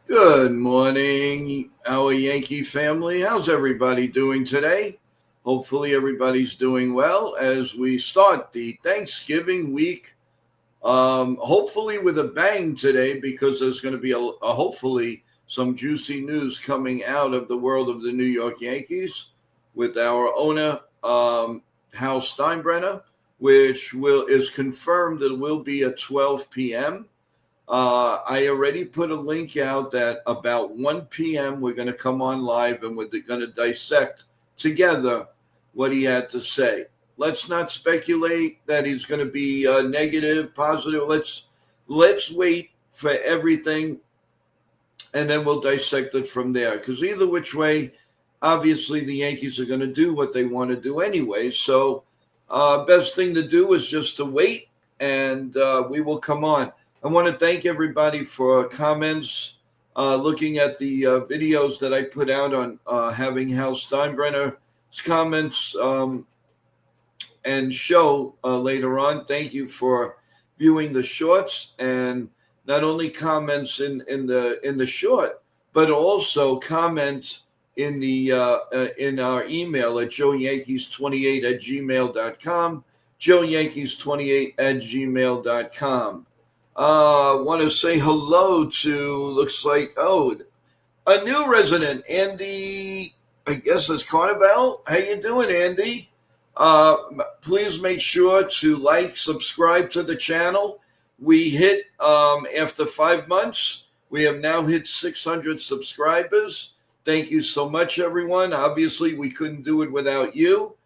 Good morning, our Yankee family. How's everybody doing today? Hopefully, everybody's doing well as we start the Thanksgiving week. Hopefully, with a bang today, because there's going to be hopefully some juicy news coming out of the world of the New York Yankees with our owner, Hal Steinbrenner, which is confirmed that it will be at 12 p.m. I already put a link out that about 1 p.m. we're going to come on live and we're going to dissect together what he had to say. Let's not speculate that he's going to be negative, positive. Let's wait for everything, and then we'll dissect it from there. Because either which way, obviously the Yankees are going to do what they want to do anyway. So best thing to do is just to wait, and we will come on. I want to thank everybody for comments, looking at the videos that I put out on having Hal Steinbrenner's comments and show later on. Thank you for viewing the shorts, and not only comments in the short, but also comment in in our email at joeyankees28@gmail.com, joeyankees28@gmail.com. Want to say hello to, looks like, a new resident, Andy, I guess it's Carnival. How you doing, Andy? Please make sure to subscribe to the channel. We hit, after 5 months, we have now hit 600 subscribers. Thank you so much, everyone. Obviously, we couldn't do it without you.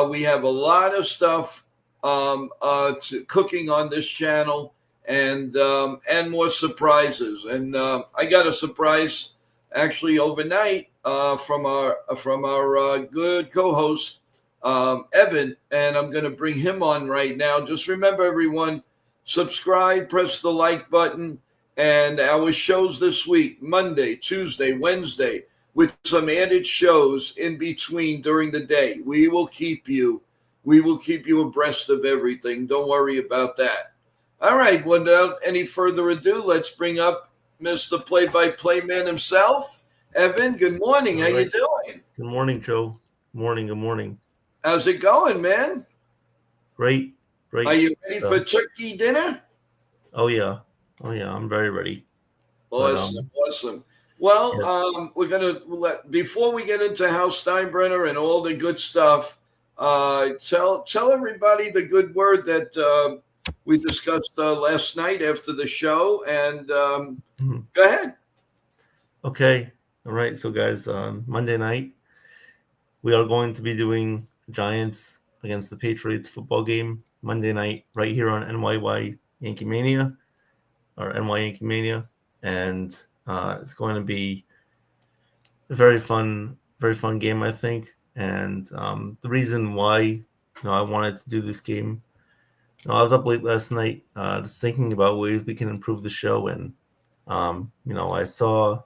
We have a lot of stuff cooking on this channel. And more surprises. And I got a surprise actually overnight from our good co-host Evan, and I'm going to bring him on right now. Just remember, everyone, subscribe, press the like button, and our shows this week: Monday, Tuesday, Wednesday, with some added shows in between during the day. We will keep you abreast of everything. Don't worry about that. All right, without any further ado, let's bring up Mr. Play-by-Play man himself. Evan, good morning. How you doing? Good morning, Joe. Good morning. How's it going, man? Great. Are you ready for turkey dinner? Oh, yeah. I'm very ready. Awesome. Well, yes. We're going to before we get into Hal Steinbrenner and all the good stuff, tell everybody the good word that we discussed last night after the show, and go ahead. Okay. All right. So, guys, Monday night, we are going to be doing the Giants against the Patriots football game Monday night right here on Yankee Mania, or NY Yankee Mania. And it's going to be a very fun game, I think. And the reason why I wanted to do this game, I was up late last night just thinking about ways we can improve the show. And, I saw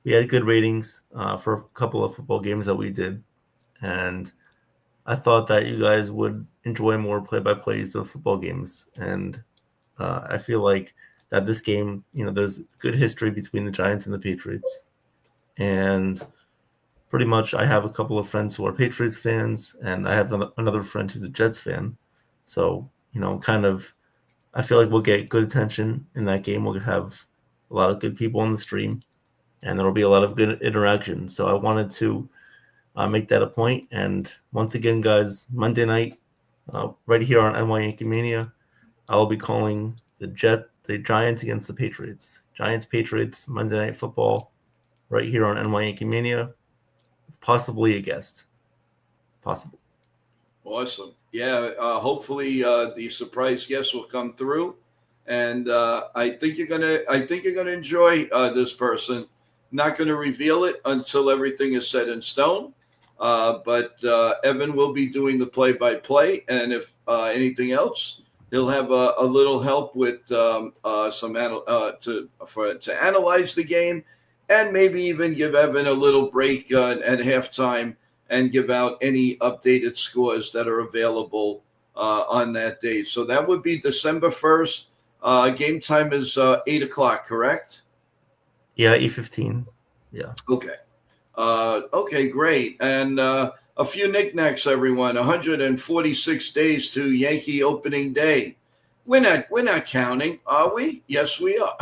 we had good ratings for a couple of football games that we did. And I thought that you guys would enjoy more play-by-plays of football games. And I feel like that this game, there's good history between the Giants and the Patriots. And pretty much I have a couple of friends who are Patriots fans, and I have another friend who's a Jets fan. So, I feel like we'll get good attention in that game. We'll have a lot of good people on the stream, and there will be a lot of good interaction. So I wanted to make that a point. And once again, guys, Monday night, right here on NY Yankee Mania, I will be calling the Giants against the Patriots. Giants-Patriots, Monday Night Football, right here on NY Yankee Mania, with possibly a guest. Possible. Awesome. Yeah, hopefully the surprise guest will come through, and I think you're gonna enjoy this person. Not going to reveal it until everything is set in stone, but Evan will be doing the play-by-play, and if anything else, he'll have a little help with to analyze the game, and maybe even give Evan a little break at halftime and give out any updated scores that are available on that date. So that would be December 1st. Game time is 8 o'clock, correct? Yeah, E15. Yeah. Okay. Okay, great. And a few knickknacks, everyone. 146 days to Yankee opening day. We're not counting, are we? Yes, we are.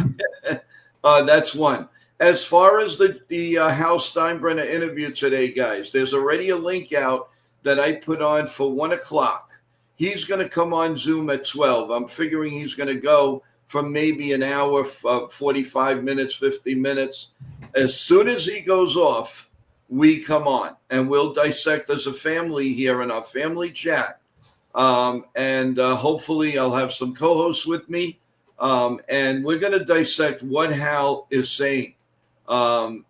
That's one. As far as the Hal Steinbrenner interview today, guys, there's already a link out that I put on for 1 o'clock. He's going to come on Zoom at 12. I'm figuring he's going to go for maybe an hour, 45 minutes, 50 minutes. As soon as he goes off, we come on and we'll dissect as a family here in our family chat. And hopefully I'll have some co-hosts with me. And we're going to dissect what Hal is saying. I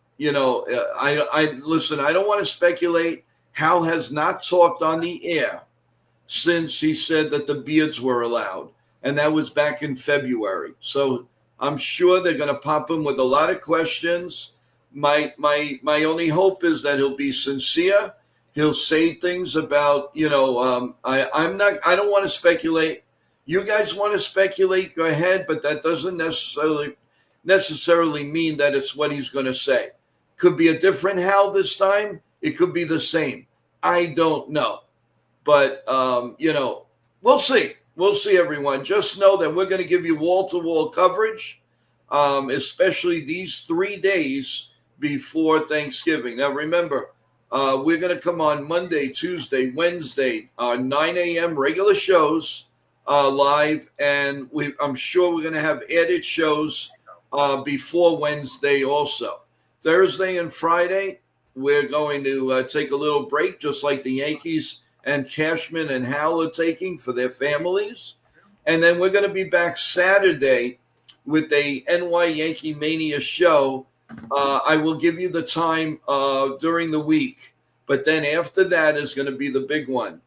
listen, I don't want to speculate. Hal has not talked on the air since he said that the beards were allowed. And that was back in February. So I'm sure they're going to pop him with a lot of questions. My only hope is that he'll be sincere. He'll say things about, I don't want to speculate. You guys want to speculate, go ahead, but that doesn't necessarily mean that it's what he's going to say. Could be a different Hal this time. It could be the same. I don't know. But, we'll see. We'll see, everyone. Just know that we're going to give you wall-to-wall coverage, especially these 3 days before Thanksgiving. Now, remember, we're going to come on Monday, Tuesday, Wednesday, 9 a.m. regular shows live, and I'm sure we're going to have added shows before Wednesday also. Thursday and Friday, we're going to take a little break, just like the Yankees and Cashman and Hal are taking for their families. And then we're going to be back Saturday with a NY Yankee Mania show. I will give you the time during the week. But then after that is going to be the big one.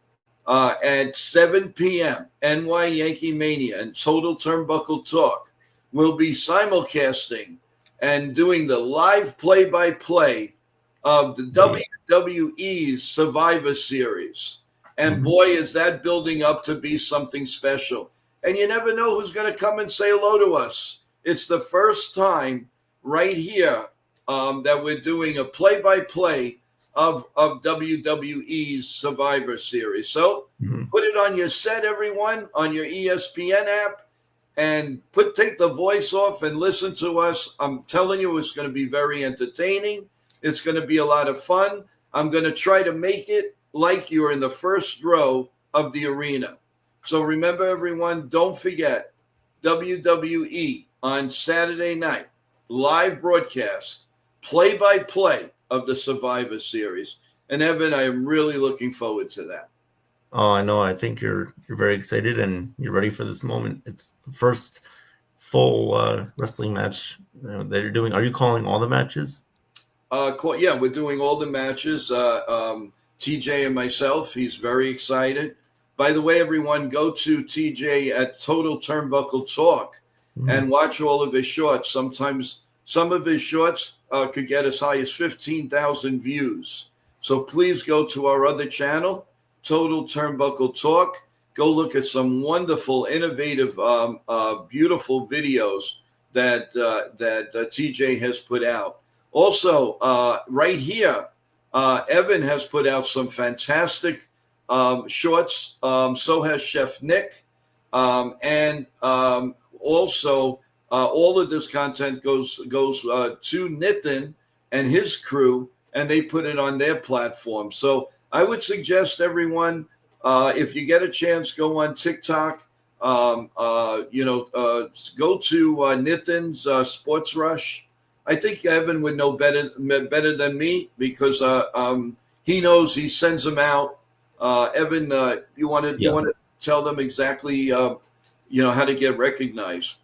At 7 p.m., NY Yankee Mania and Total Turnbuckle Talk will be simulcasting and doing the live play-by-play of the WWE's Survivor Series. And boy, is that building up to be something special. And you never know who's going to come and say hello to us. It's the first time right here that we're doing a play-by-play of WWE's Survivor Series. So put it on your set, everyone, on your ESPN app, and take the voice off and listen to us. I'm telling you, it's going to be very entertaining. It's going to be a lot of fun. I'm going to try to make it like you're in the first row of the arena. So remember, everyone, don't forget WWE on Saturday night, live broadcast, play-by-play of the Survivor Series. And Evan, I am really looking forward to that. Oh, I know. I think you're very excited and you're ready for this moment. It's the first full wrestling match that you're doing. Are you calling all the matches? Yeah, we're doing all the matches. TJ and myself, he's very excited. By the way, everyone, go to TJ at Total Turnbuckle Talk and watch all of his shorts. Sometimes some of his shorts could get as high as 15,000 views. So please go to our other channel, Total Turnbuckle Talk. Go look at some wonderful, innovative, beautiful videos that TJ has put out. Also, right here, Evan has put out some fantastic shorts. So has Chef Nick. And also, all of this content goes to Nitin and his crew, and they put it on their platform. So I would suggest everyone, if you get a chance, go on TikTok. Go to Nitin's Sports Rush. I think Evan would know better than me because he knows. He sends them out. Evan, you want to tell them exactly how to get recognized?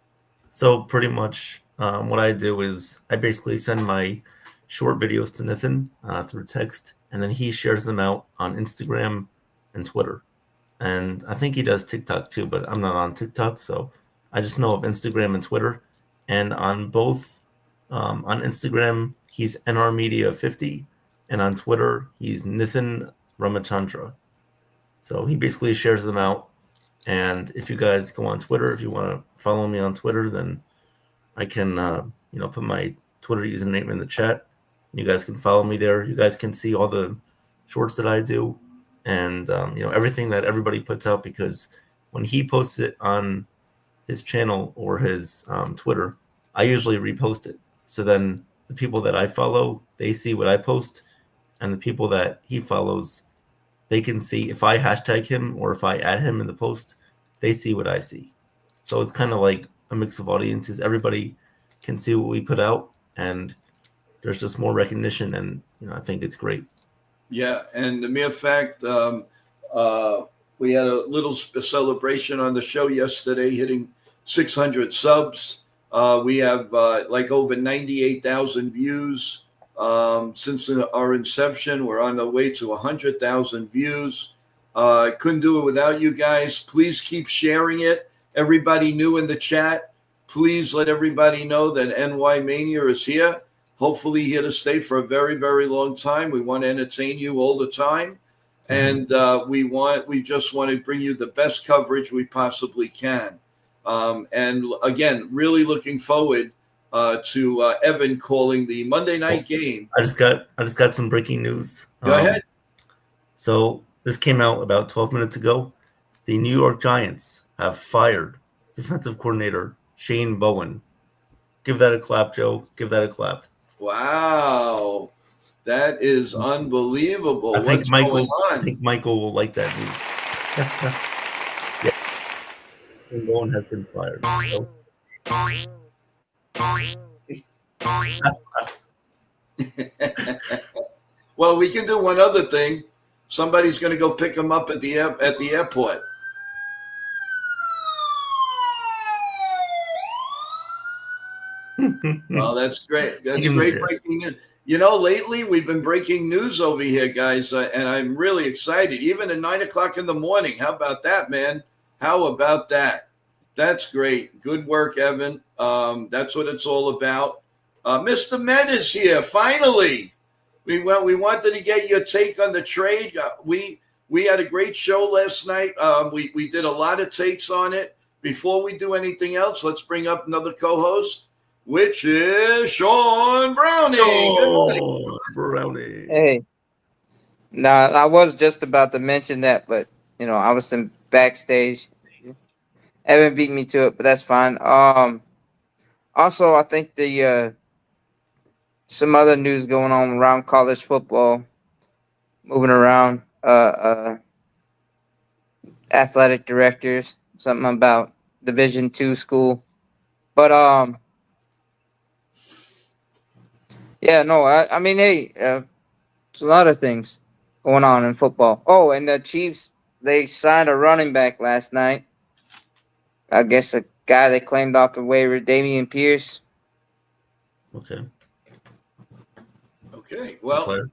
So pretty much what I do is I basically send my short videos to Nitin through text, and then he shares them out on Instagram and Twitter. And I think he does TikTok too, but I'm not on TikTok, so I just know of Instagram and Twitter. And on both, on Instagram, he's NR Media 50, and on Twitter, he's Nitin Ramachandra. So he basically shares them out. And if you guys go on Twitter, if you want to follow me on Twitter, then I can, put my Twitter username in the chat. You guys can follow me there. You guys can see all the shorts that I do and everything that everybody puts out, because when he posts it on his channel or his Twitter, I usually repost it. So then the people that I follow, they see what I post, and the people that he follows, they can see if I hashtag him or if I add him in the post, they see what I see. So it's kind of like a mix of audiences. Everybody can see what we put out, and there's just more recognition, and I think it's great. Yeah, and the mere fact we had a little celebration on the show yesterday, hitting 600 subs. We have like over 98,000 views since our inception. We're on the way to 100,000 views. Couldn't do it without you guys. Please keep sharing it. Everybody new in the chat, please let everybody know that NY Mania is here. Hopefully here to stay for a very, very long time. We want to entertain you all the time. And we just want to bring you the best coverage we possibly can. And again, really looking forward to Evan calling the Monday night game. I just got some breaking news. Go ahead. So this came out about 12 minutes ago. The New York Giants have fired defensive coordinator Shane Bowen. Give that a clap, Joe. Give that a clap. Wow. That is unbelievable. I think Michael will like that news. Shane Bowen has been fired. So. Well, we can do one other thing. Somebody's going to go pick him up at the airport. Oh, that's great. That's great breaking news. Lately we've been breaking news over here, guys, and I'm really excited. Even at 9 o'clock in the morning. How about that, man? How about that? That's great. Good work, Evan. That's what it's all about. Mr. Met is here. Finally, we wanted to get your take on the trade. We had a great show last night. We did a lot of takes on it. Before we do anything else, let's bring up another co-host, which is Sean Browning. Oh, Browning. Hey. No, I was just about to mention that, but I was in backstage. Evan beat me to it, but that's fine. Also, I think the some other news going on around college football, moving around. Athletic directors, something about Division II school, but yeah, no, I mean, hey, there's a lot of things going on in football. Oh, and the Chiefs, they signed a running back last night. I guess a guy they claimed off the waiver, Damian Pierce. Okay. Well,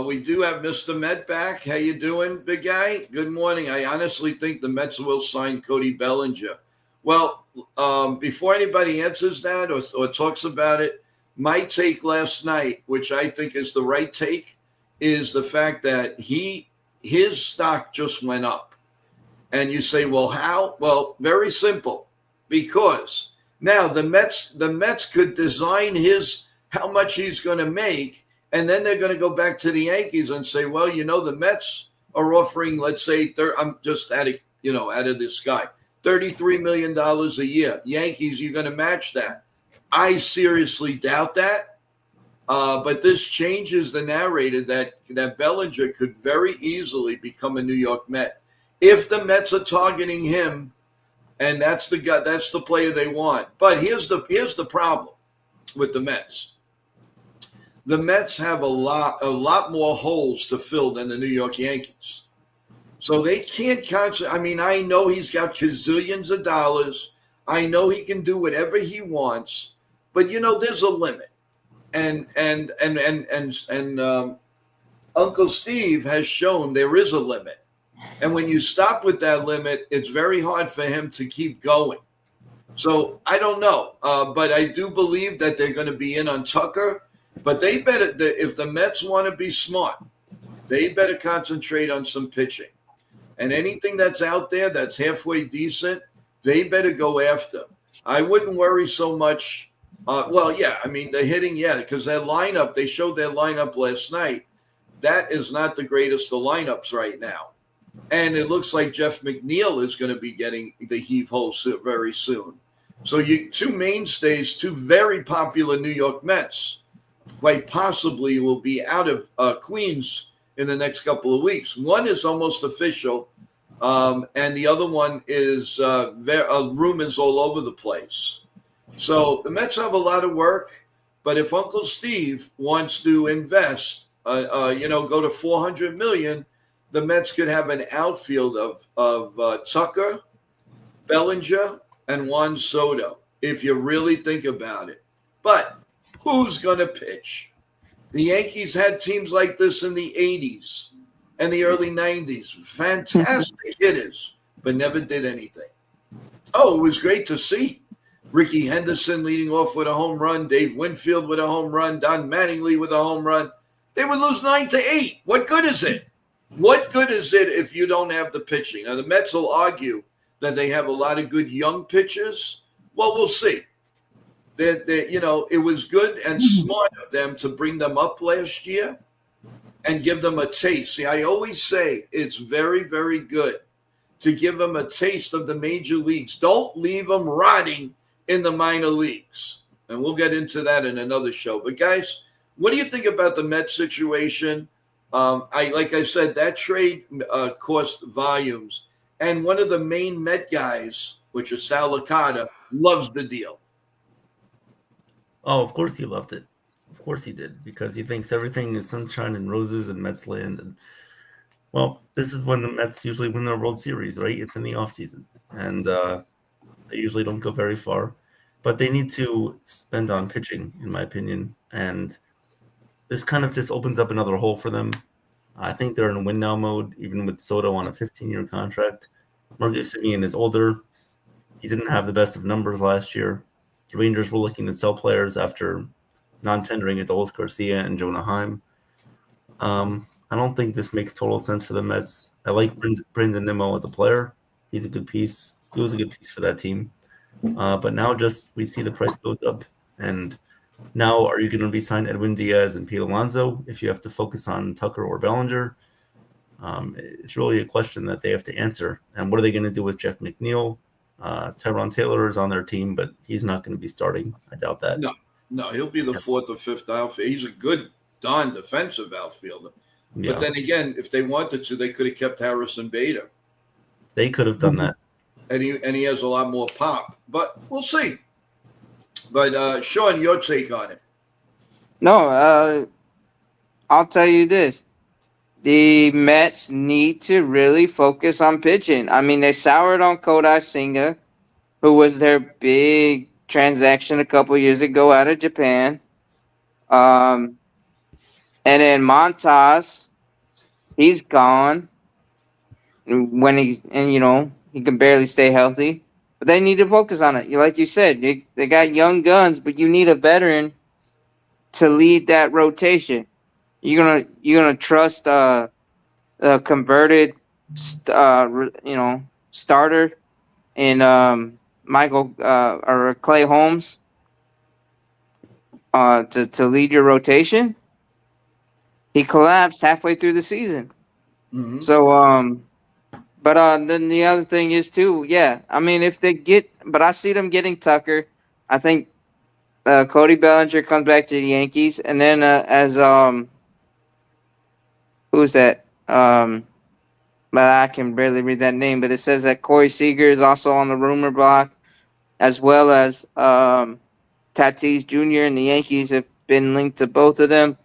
we do have Mr. Met back. How you doing, big guy? Good morning. I honestly think the Mets will sign Cody Bellinger. Well, before anybody answers that or talks about it, my take last night, which I think is the right take, is the fact that his stock just went up. And you say, well, how? Well, very simple. Because now the Mets could design how much he's going to make, and then they're going to go back to the Yankees and say, well, the Mets are offering, let's say, I'm just out of the sky, $33 million a year. Yankees, you're going to match that. I seriously doubt that. But this changes the narrative that Bellinger could very easily become a New York Met. If the Mets are targeting him, and that's the player they want. But here's the problem with the Mets. The Mets have a lot more holes to fill than the New York Yankees. So they can't concentrate. I mean, I know he's got gazillions of dollars. I know he can do whatever he wants, but there's a limit. And Uncle Steve has shown there is a limit. And when you stop with that limit, it's very hard for him to keep going. So I don't know, but I do believe that they're going to be in on Tucker. But they better, if the Mets want to be smart, they better concentrate on some pitching. And anything that's out there that's halfway decent, they better go after. I wouldn't worry so much Well, yeah, I mean, the hitting, yeah, because their lineup, they showed their lineup last night. That is not the greatest of lineups right now. And it looks like Jeff McNeil is going to be getting the heave-ho very soon. So you two mainstays, two very popular New York Mets, quite possibly will be out of Queens in the next couple of weeks. One is almost official, and the other one is rumors all over the place. So the Mets have a lot of work, but if Uncle Steve wants to invest, go to $400 million, the Mets could have an outfield of Tucker, Bellinger, and Juan Soto, if you really think about it. But who's going to pitch? The Yankees had teams like this in the 80s and the early 90s. Fantastic hitters, but never did anything. Oh, it was great to see. Ricky Henderson leading off with a home run, Dave Winfield with a home run, Don Mattingly with a home run. They would lose 9-8. What good is it? What good is it if you don't have the pitching? Now, the Mets will argue that they have a lot of good young pitchers. Well, we'll see. It was good and smart of them to bring them up last year and give them a taste. See, I always say it's very, very good to give them a taste of the major leagues. Don't leave them rotting in the minor leagues. And we'll get into that in another show. But, guys, what do you think about the Mets situation? Like I said, that trade cost volumes. And one of the main Met guys, which is Sal Licata, loves the deal. Oh, of course he loved it. Of course he did, because he thinks everything is sunshine and roses in Mets land. And, well, this is when the Mets usually win their World Series, right? It's in the offseason. And they usually don't go very far. But they need to spend on pitching, in my opinion. And this kind of just opens up another hole for them. I think they're in win now mode, even with Soto on a 15-year contract. Marcus Semien is older. He didn't have the best of numbers last year. The Rangers were looking to sell players after non-tendering Adolis Garcia and Jonah Heim. I don't think this makes total sense for the Mets. I like Brandon Nimmo as a player. He's a good piece. He was a good piece for that team. But now we see the price goes up. And now are you going to re-sign Edwin Diaz and Pete Alonso if you have to focus on Tucker or Bellinger? It's really a question that they have to answer. And what are they going to do with Jeff McNeil? Tyrone Taylor is on their team, but he's not going to be starting. I doubt that. No, he'll be the fourth or fifth outfielder. He's a good, darn defensive outfielder. Yeah. But then again, if they wanted to, they could have kept Harrison Bader. They could have done that. And he has a lot more pop. But we'll see. But, Sean, your take on it. No, I'll tell you this. The Mets need to really focus on pitching. I mean, they soured on Kodai Senga, who was their big transaction a couple years ago out of Japan. And then Montas, he's gone. He can barely stay healthy. But they need to focus on it. Like you said, they got young guns, but you need a veteran to lead that rotation. You're gonna trust a converted starter in Michael or Clay Holmes to lead your rotation? He collapsed halfway through the season. Mm-hmm. So but then the other thing is too, yeah. I mean, but I see them getting Tucker. I think Cody Bellinger comes back to the Yankees, and then who's that? But I can barely read that name. But it says that Corey Seager is also on the rumor block, as well as Tatis Jr. and the Yankees have been linked to both of them.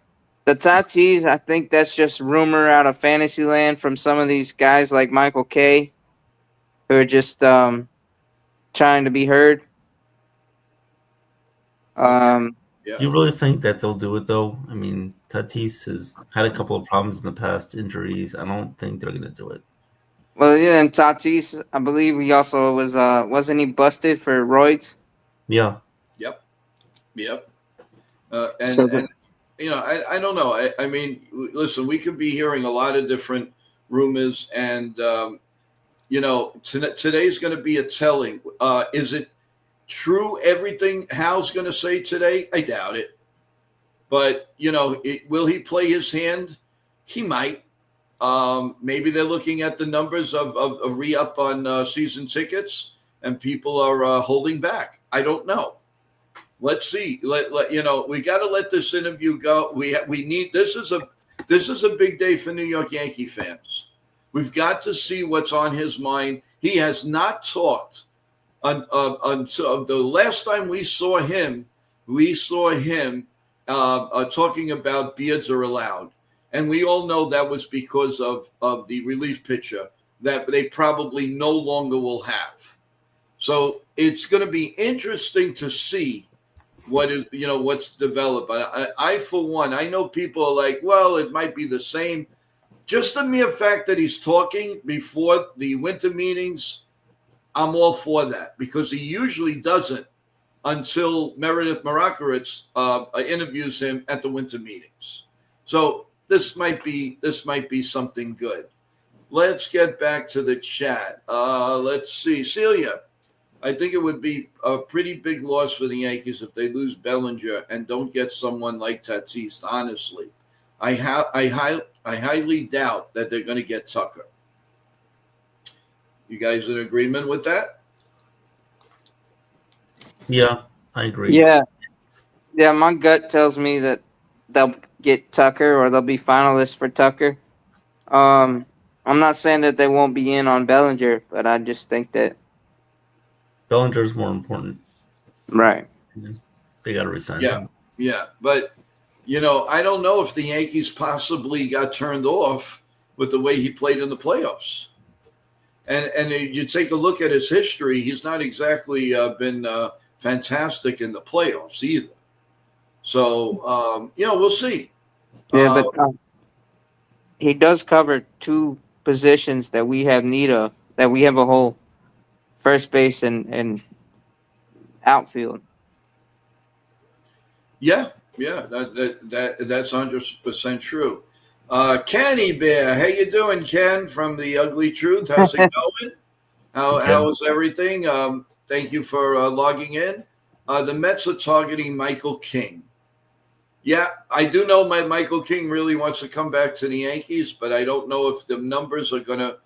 The Tatis, I think that's just rumor out of fantasy land from some of these guys like Michael Kay, who are just trying to be heard. Do you really think that they'll do it, though? I mean, Tatis has had a couple of problems in the past, injuries. I don't think they're going to do it. Well, yeah, and Tatis, I believe he also was, wasn't he busted for roids? Yeah. Yep. And I don't know. I mean, listen, we could be hearing a lot of different rumors, and, today's going to be a telling. Is it true everything Hal's going to say today? I doubt it. But, will he play his hand? He might. Maybe they're looking at the numbers of re-up on season tickets, and people are holding back. I don't know. Let's see. We got to let this interview go. We need. This is a big day for New York Yankee fans. We've got to see what's on his mind. He has not talked until the last time we saw him. We saw him talking about beards are allowed. And we all know that was because of the relief pitcher that they probably no longer will have. So it's going to be interesting to see what's developed. I for one, I know people are like, well, it might be the same. Just the mere fact that he's talking before the winter meetings, I'm all for that, because he usually doesn't until Meredith Marakiewicz interviews him at the winter meetings. So this might be something good. Let's get back to the chat. Let's see. Celia, I think it would be a pretty big loss for the Yankees if they lose Bellinger and don't get someone like Tatis, honestly. I highly doubt that they're going to get Tucker. You guys in agreement with that? Yeah, I agree. Yeah, my gut tells me that they'll get Tucker, or they'll be finalists for Tucker. I'm not saying that they won't be in on Bellinger, but I just think that Bellinger's more important. Right. They got to resign him. Yeah. But, I don't know if the Yankees possibly got turned off with the way he played in the playoffs. And you take a look at his history, he's not exactly been fantastic in the playoffs either. So, we'll see. Yeah, but he does cover two positions that we have need of, that we have a hole: first base and outfield. Yeah, that's 100% true. Kenny Bear, how you doing, Ken, from The Ugly Truth? How's it going? How is everything? Thank you for logging in. The Mets are targeting Michael King. Yeah, I do know Michael King really wants to come back to the Yankees, but I don't know if the numbers are gonna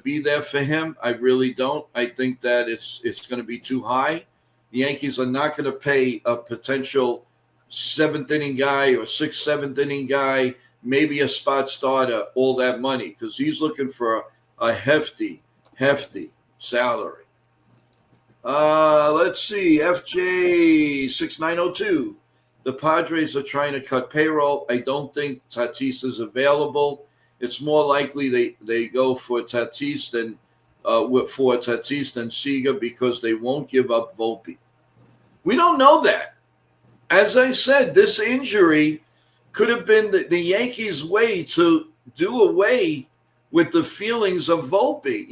be there for him. I really don't. I think that it's gonna be too high. The Yankees are not going to pay a potential seventh inning guy or seventh inning guy, maybe a spot starter, all that money, because he's looking for a hefty salary. Let's see. FJ6902. The Padres are trying to cut payroll. I don't think Tatis is available. It's more likely they go for Tatis than Seager, because they won't give up Volpe. We don't know that. As I said, this injury could have been the Yankees' way to do away with the feelings of Volpe.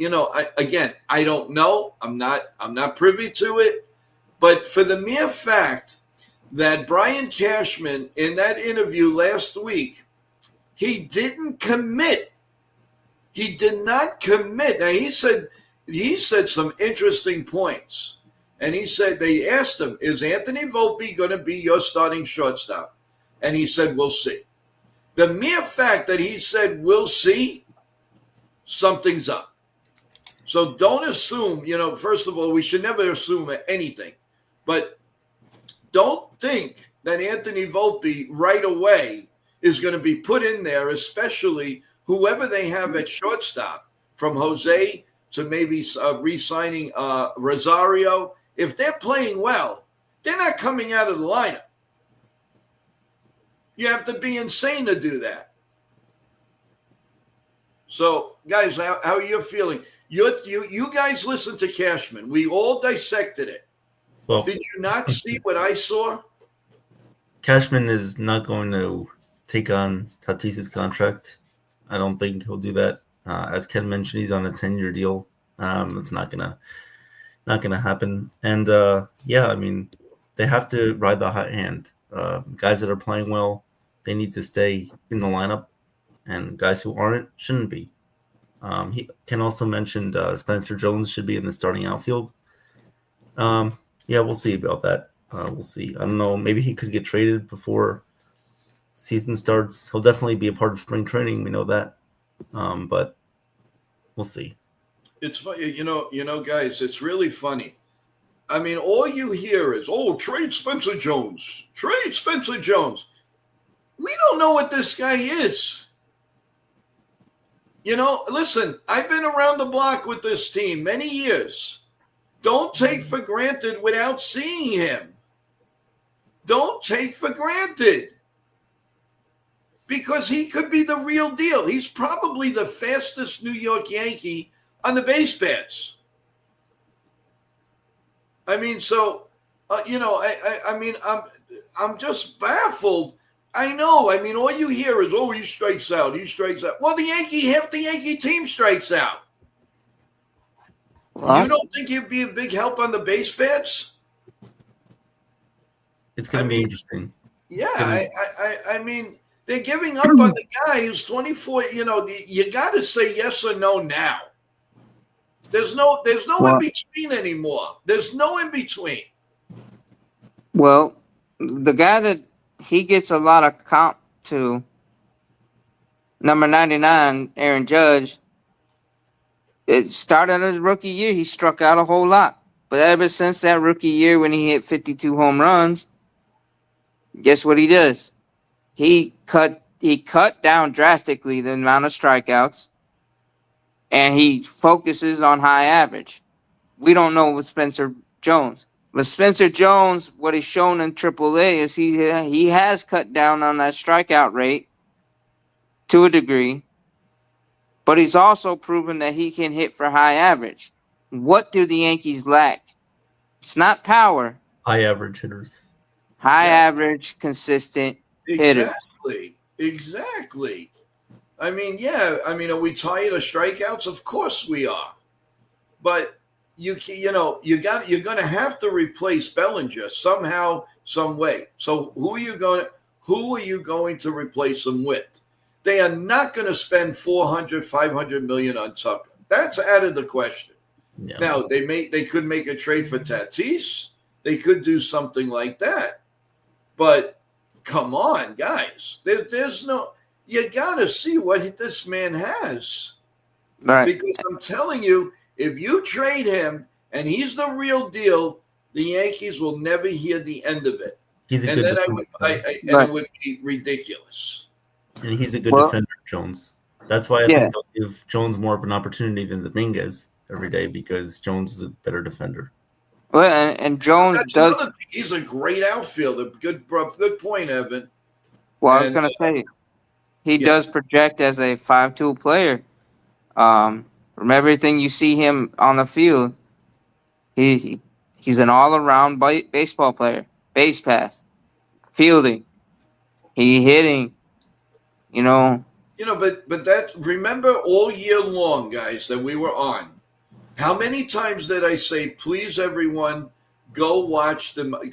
I don't know. I'm not privy to it. But for the mere fact that Brian Cashman, in that interview last week, he didn't commit. He did not commit. Now, he said some interesting points. And he said, they asked him, is Anthony Volpe going to be your starting shortstop? And he said, we'll see. The mere fact that he said, we'll see, something's up. So don't assume, first of all, we should never assume anything. But don't think that Anthony Volpe right away is going to be put in there, especially whoever they have at shortstop, from Jose to maybe re-signing Rosario. If they're playing well, they're not coming out of the lineup. You have to be insane to do that. So, guys, how are you feeling? You guys listened to Cashman. We all dissected it. Well, did you not see what I saw? Cashman is not going to take on Tatis's contract. I don't think he'll do that. As Ken mentioned, he's on a 10-year deal. It's not gonna happen. And they have to ride the hot hand. Guys that are playing well, they need to stay in the lineup, and guys who aren't shouldn't be. He can also mention Spencer Jones should be in the starting outfield. Yeah, we'll see about that. We'll see. I don't know. Maybe he could get traded before season starts. He'll definitely be a part of spring training. We know that. But we'll see. It's funny, guys. It's really funny. I mean, all you hear is, "Oh, trade Spencer Jones. Trade Spencer Jones." We don't know what this guy is. Listen, I've been around the block with this team many years. Don't take for granted without seeing him. Don't take for granted. Because he could be the real deal. He's probably the fastest New York Yankee on the base paths. I mean, so, I'm just baffled. I know. I mean, all you hear is, "Oh, he strikes out. He strikes out." Well, half the Yankee team strikes out. You don't think he'd be a big help on the base paths? It's going to be interesting. Yeah, I mean, they're giving up on the guy who's 24. You got to say yes or no now. There's no in between anymore. There's no in between. Well, the guy that he gets a lot of comp to, number 99, Aaron Judge. It started his rookie year. He struck out a whole lot. But ever since that rookie year when he hit 52 home runs, guess what he does? He cut down drastically the amount of strikeouts, and he focuses on high average. We don't know with Spencer Jones. But Spencer Jones, what he's shown in AAA is he has cut down on that strikeout rate to a degree, but he's also proven that he can hit for high average. What do the Yankees lack? It's not power. High average hitters. High average, consistent hitters. Exactly. I mean, are we tired of strikeouts? Of course we are. But you're going to have to replace Bellinger somehow, some way. So who are you going to replace him with? They are not going to spend $400-500 million on Tucker. That's out of the question. Yeah. Now they could make a trade for Tatis. They could do something like that. But come on, guys. There's no. You got to see what this man has. Right. Because I'm telling you, if you trade him and he's the real deal, the Yankees will never hear the end of it. He's a good defender. It would be ridiculous. And he's a good defender, Jones. That's why I think they'll give Jones more of an opportunity than Dominguez every day, because Jones is a better defender. Well, and Jones he's a great outfielder. Good point, Evan. Well, I was going to say, he does project as a 5-tool player. From everything you see him on the field, he's an all-around baseball player. Base path, fielding, hitting. But remember all year long, guys, that we were on. How many times did I say, please, everyone, go watch AA or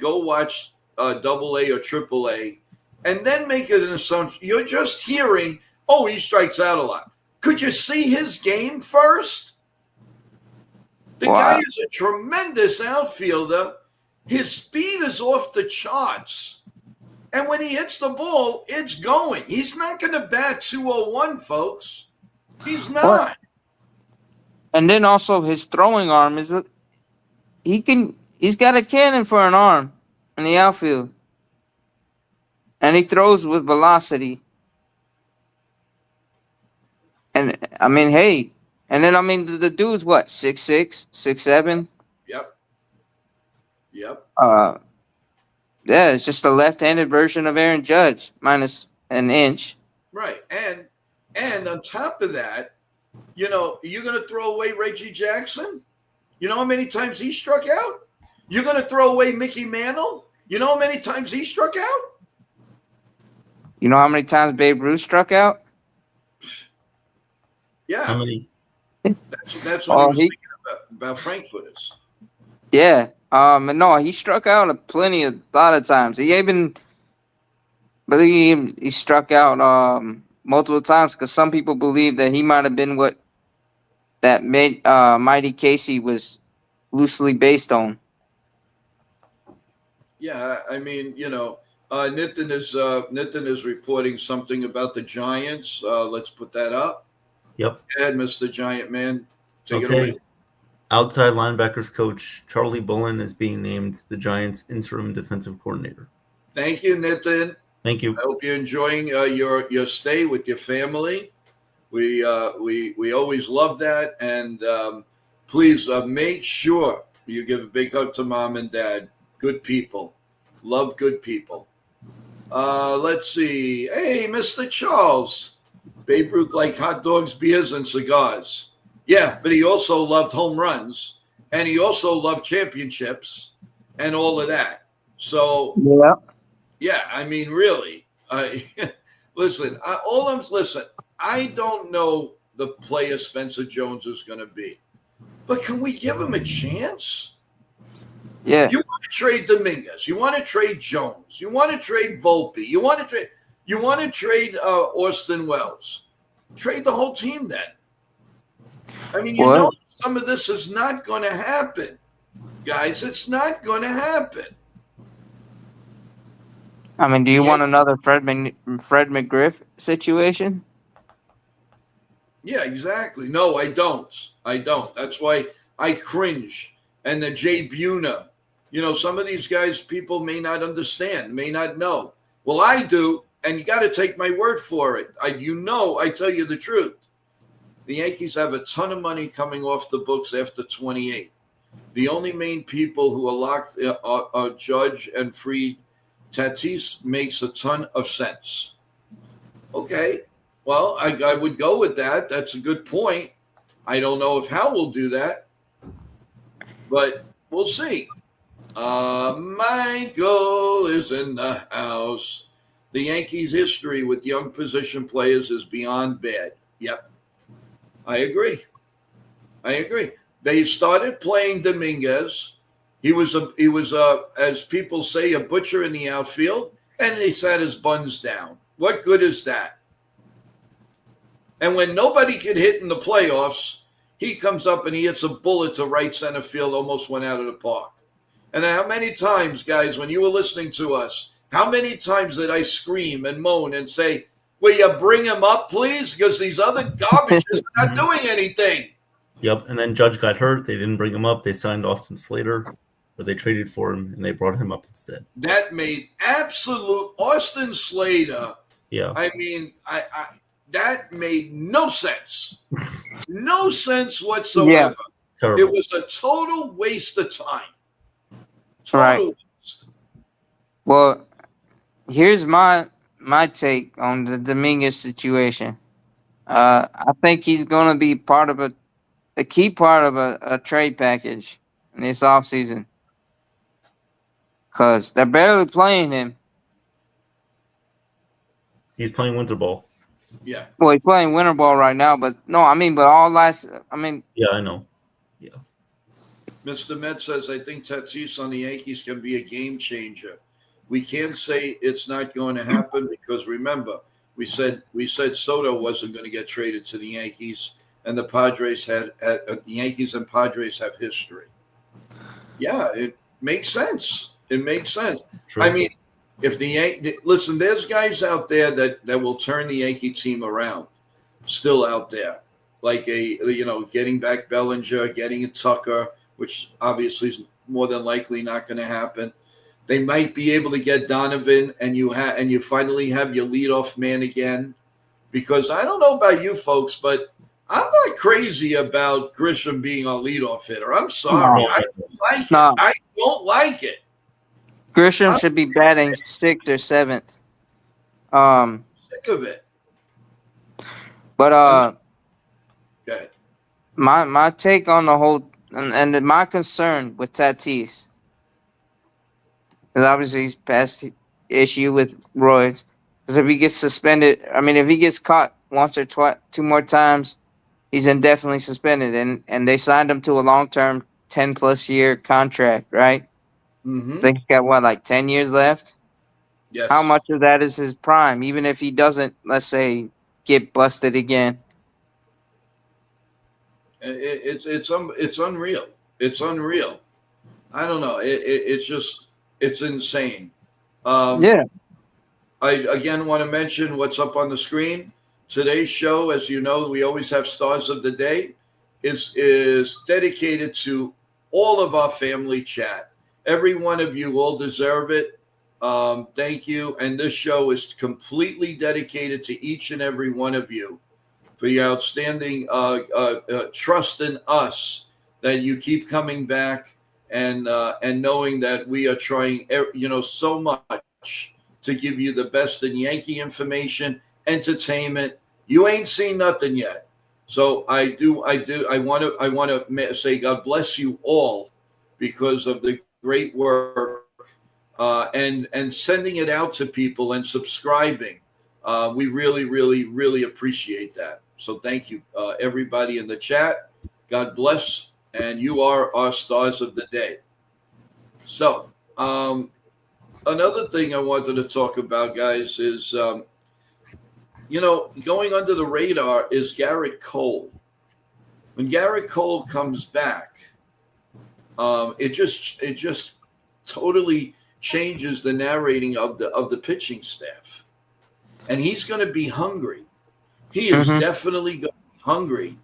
AAA, and then make it an assumption. You're just hearing, oh, he strikes out a lot. Could you see his game first? The guy is a tremendous outfielder. His speed is off the charts. And when he hits the ball, it's going. He's not going to bat 201, folks. He's not. And then also his throwing arm he's got a cannon for an arm in the outfield. And he throws with velocity. And I mean, hey, and then I mean the dude's what, 6'6", 6'7"? Yep. Yeah, it's just a left-handed version of Aaron Judge, minus an inch. Right. And on top of that, you're going to throw away Reggie Jackson? You know how many times he struck out? You're going to throw away Mickey Mantle? You know how many times he struck out? You know how many times Babe Ruth struck out? Yeah. How many? That's what I was thinking about Frankfurters. Yeah. No, he struck out a lot of times. He even believe he struck out multiple times, because some people believe that he might have been what that Mighty Casey was loosely based on. Yeah, I mean, Nitin is reporting something about the Giants. Let's put that up. Yep. Go ahead, Mr. Giant Man. Take it Okay. away. Outside linebackers coach Charlie Bullen is being named the Giants' interim defensive coordinator. Thank you, Nitin. Thank you. I hope you're enjoying your stay with your family. We always love that, and please make sure you give a big hug to mom and dad. Good people, love good people. Let's see. Hey, Mr. Charles, Babe Ruth liked hot dogs, beers, and cigars. Yeah, but he also loved home runs, and he also loved championships, and all of that. So Yeah. yeah, I mean, really. Listen, listen. I don't know the player Spencer Jones is going to be, but can we give him a chance? Yeah. You want to trade Dominguez? You want to trade Jones? You want to trade Volpe? You want to trade Austin Wells? Trade the whole team then. I mean, some of this is not going to happen, guys. It's not going to happen. I mean, do you want another Fred McGriff situation? Yeah, exactly. No, I don't. That's why I cringe. And the Jay Buna, some of these guys people may not understand, may not know. Well, I do, and you got to take my word for it. I tell you the truth. The Yankees have a ton of money coming off the books after 28. The only main people who are locked are Judge and Fried. Tatis makes a ton of sense. Okay. Well, I would go with that. That's a good point. I don't know if Hal will do that, but we'll see. Michael is in the house. The Yankees' history with young position players is beyond bad. Yep. I agree. They started playing Dominguez. He was as people say, a butcher in the outfield, and they sat his buns down. What good is that? And when nobody could hit in the playoffs, he comes up and he hits a bullet to right center field, almost went out of the park. And how many times, guys, when you were listening to us, how many times did I scream and moan and say, will you bring him up, please? Because these other garbages are not doing anything. Yep, and then Judge got hurt. They didn't bring him up. They signed Austin Slater, but they traded for him, and they brought him up instead. That made absolute Austin Slater. Yeah. I mean, that made no sense. No sense whatsoever. Yeah. Terrible. It was a total waste of time. Total waste. Well, here's my take on the Dominguez situation. I think he's going to be part of a key part of a trade package in this offseason. Because they're barely playing him. He's playing winter ball. Yeah. Well, he's playing winter ball right now, but no, I mean, Yeah, I know. Yeah. Mr. Met says, I think Tatis on the Yankees can be a game changer. We can't say it's not going to happen because remember, we said Soto wasn't going to get traded to the Yankees, and the Padres the Yankees and Padres have history. Yeah, it makes sense. It makes sense. True. I mean, if listen, there's guys out there that will turn the Yankee team around, still out there, like getting back Bellinger, getting a Tucker, which obviously is more than likely not going to happen. They might be able to get Donovan, and you finally have your leadoff man again. Because I don't know about you folks, but I'm not crazy about Grisham being our leadoff hitter. I'm sorry, I don't like it. I don't like it. Grisham should be batting 6th or 7th. Sick of it. But go ahead. My take on the whole and my concern with Tatis is obviously his past issue with roids. Because if he gets suspended, if he gets caught once or two more times, he's indefinitely suspended. And they signed him to a long-term 10-plus year contract, right? Mm-hmm. I think he's got, 10 years left? Yes. How much of that is his prime, even if he doesn't, let's say, get busted again? It's unreal. It's unreal. I don't know. It's just It's insane. Um, Yeah. I again want to mention what's up on the screen. Today's show, as you know, we always have stars of the day, is dedicated to all of our family chat. Every one of you all deserve it. Thank you. And this show is completely dedicated to each and every one of you for your outstanding trust in us, that you keep coming back and knowing that we are trying, so much to give you the best in Yankee information, entertainment. You ain't seen nothing yet. So I want to say God bless you all because of the great work and sending it out to people and subscribing. We really, really, really appreciate that. So thank you, everybody in the chat. God bless, and you are our stars of the day. So another thing I wanted to talk about, guys, is going under the radar is Garrett Cole. When Garrett Cole comes back, it just totally changes the narrating of the pitching staff, and he's going to be hungry. He is definitely going to be hungry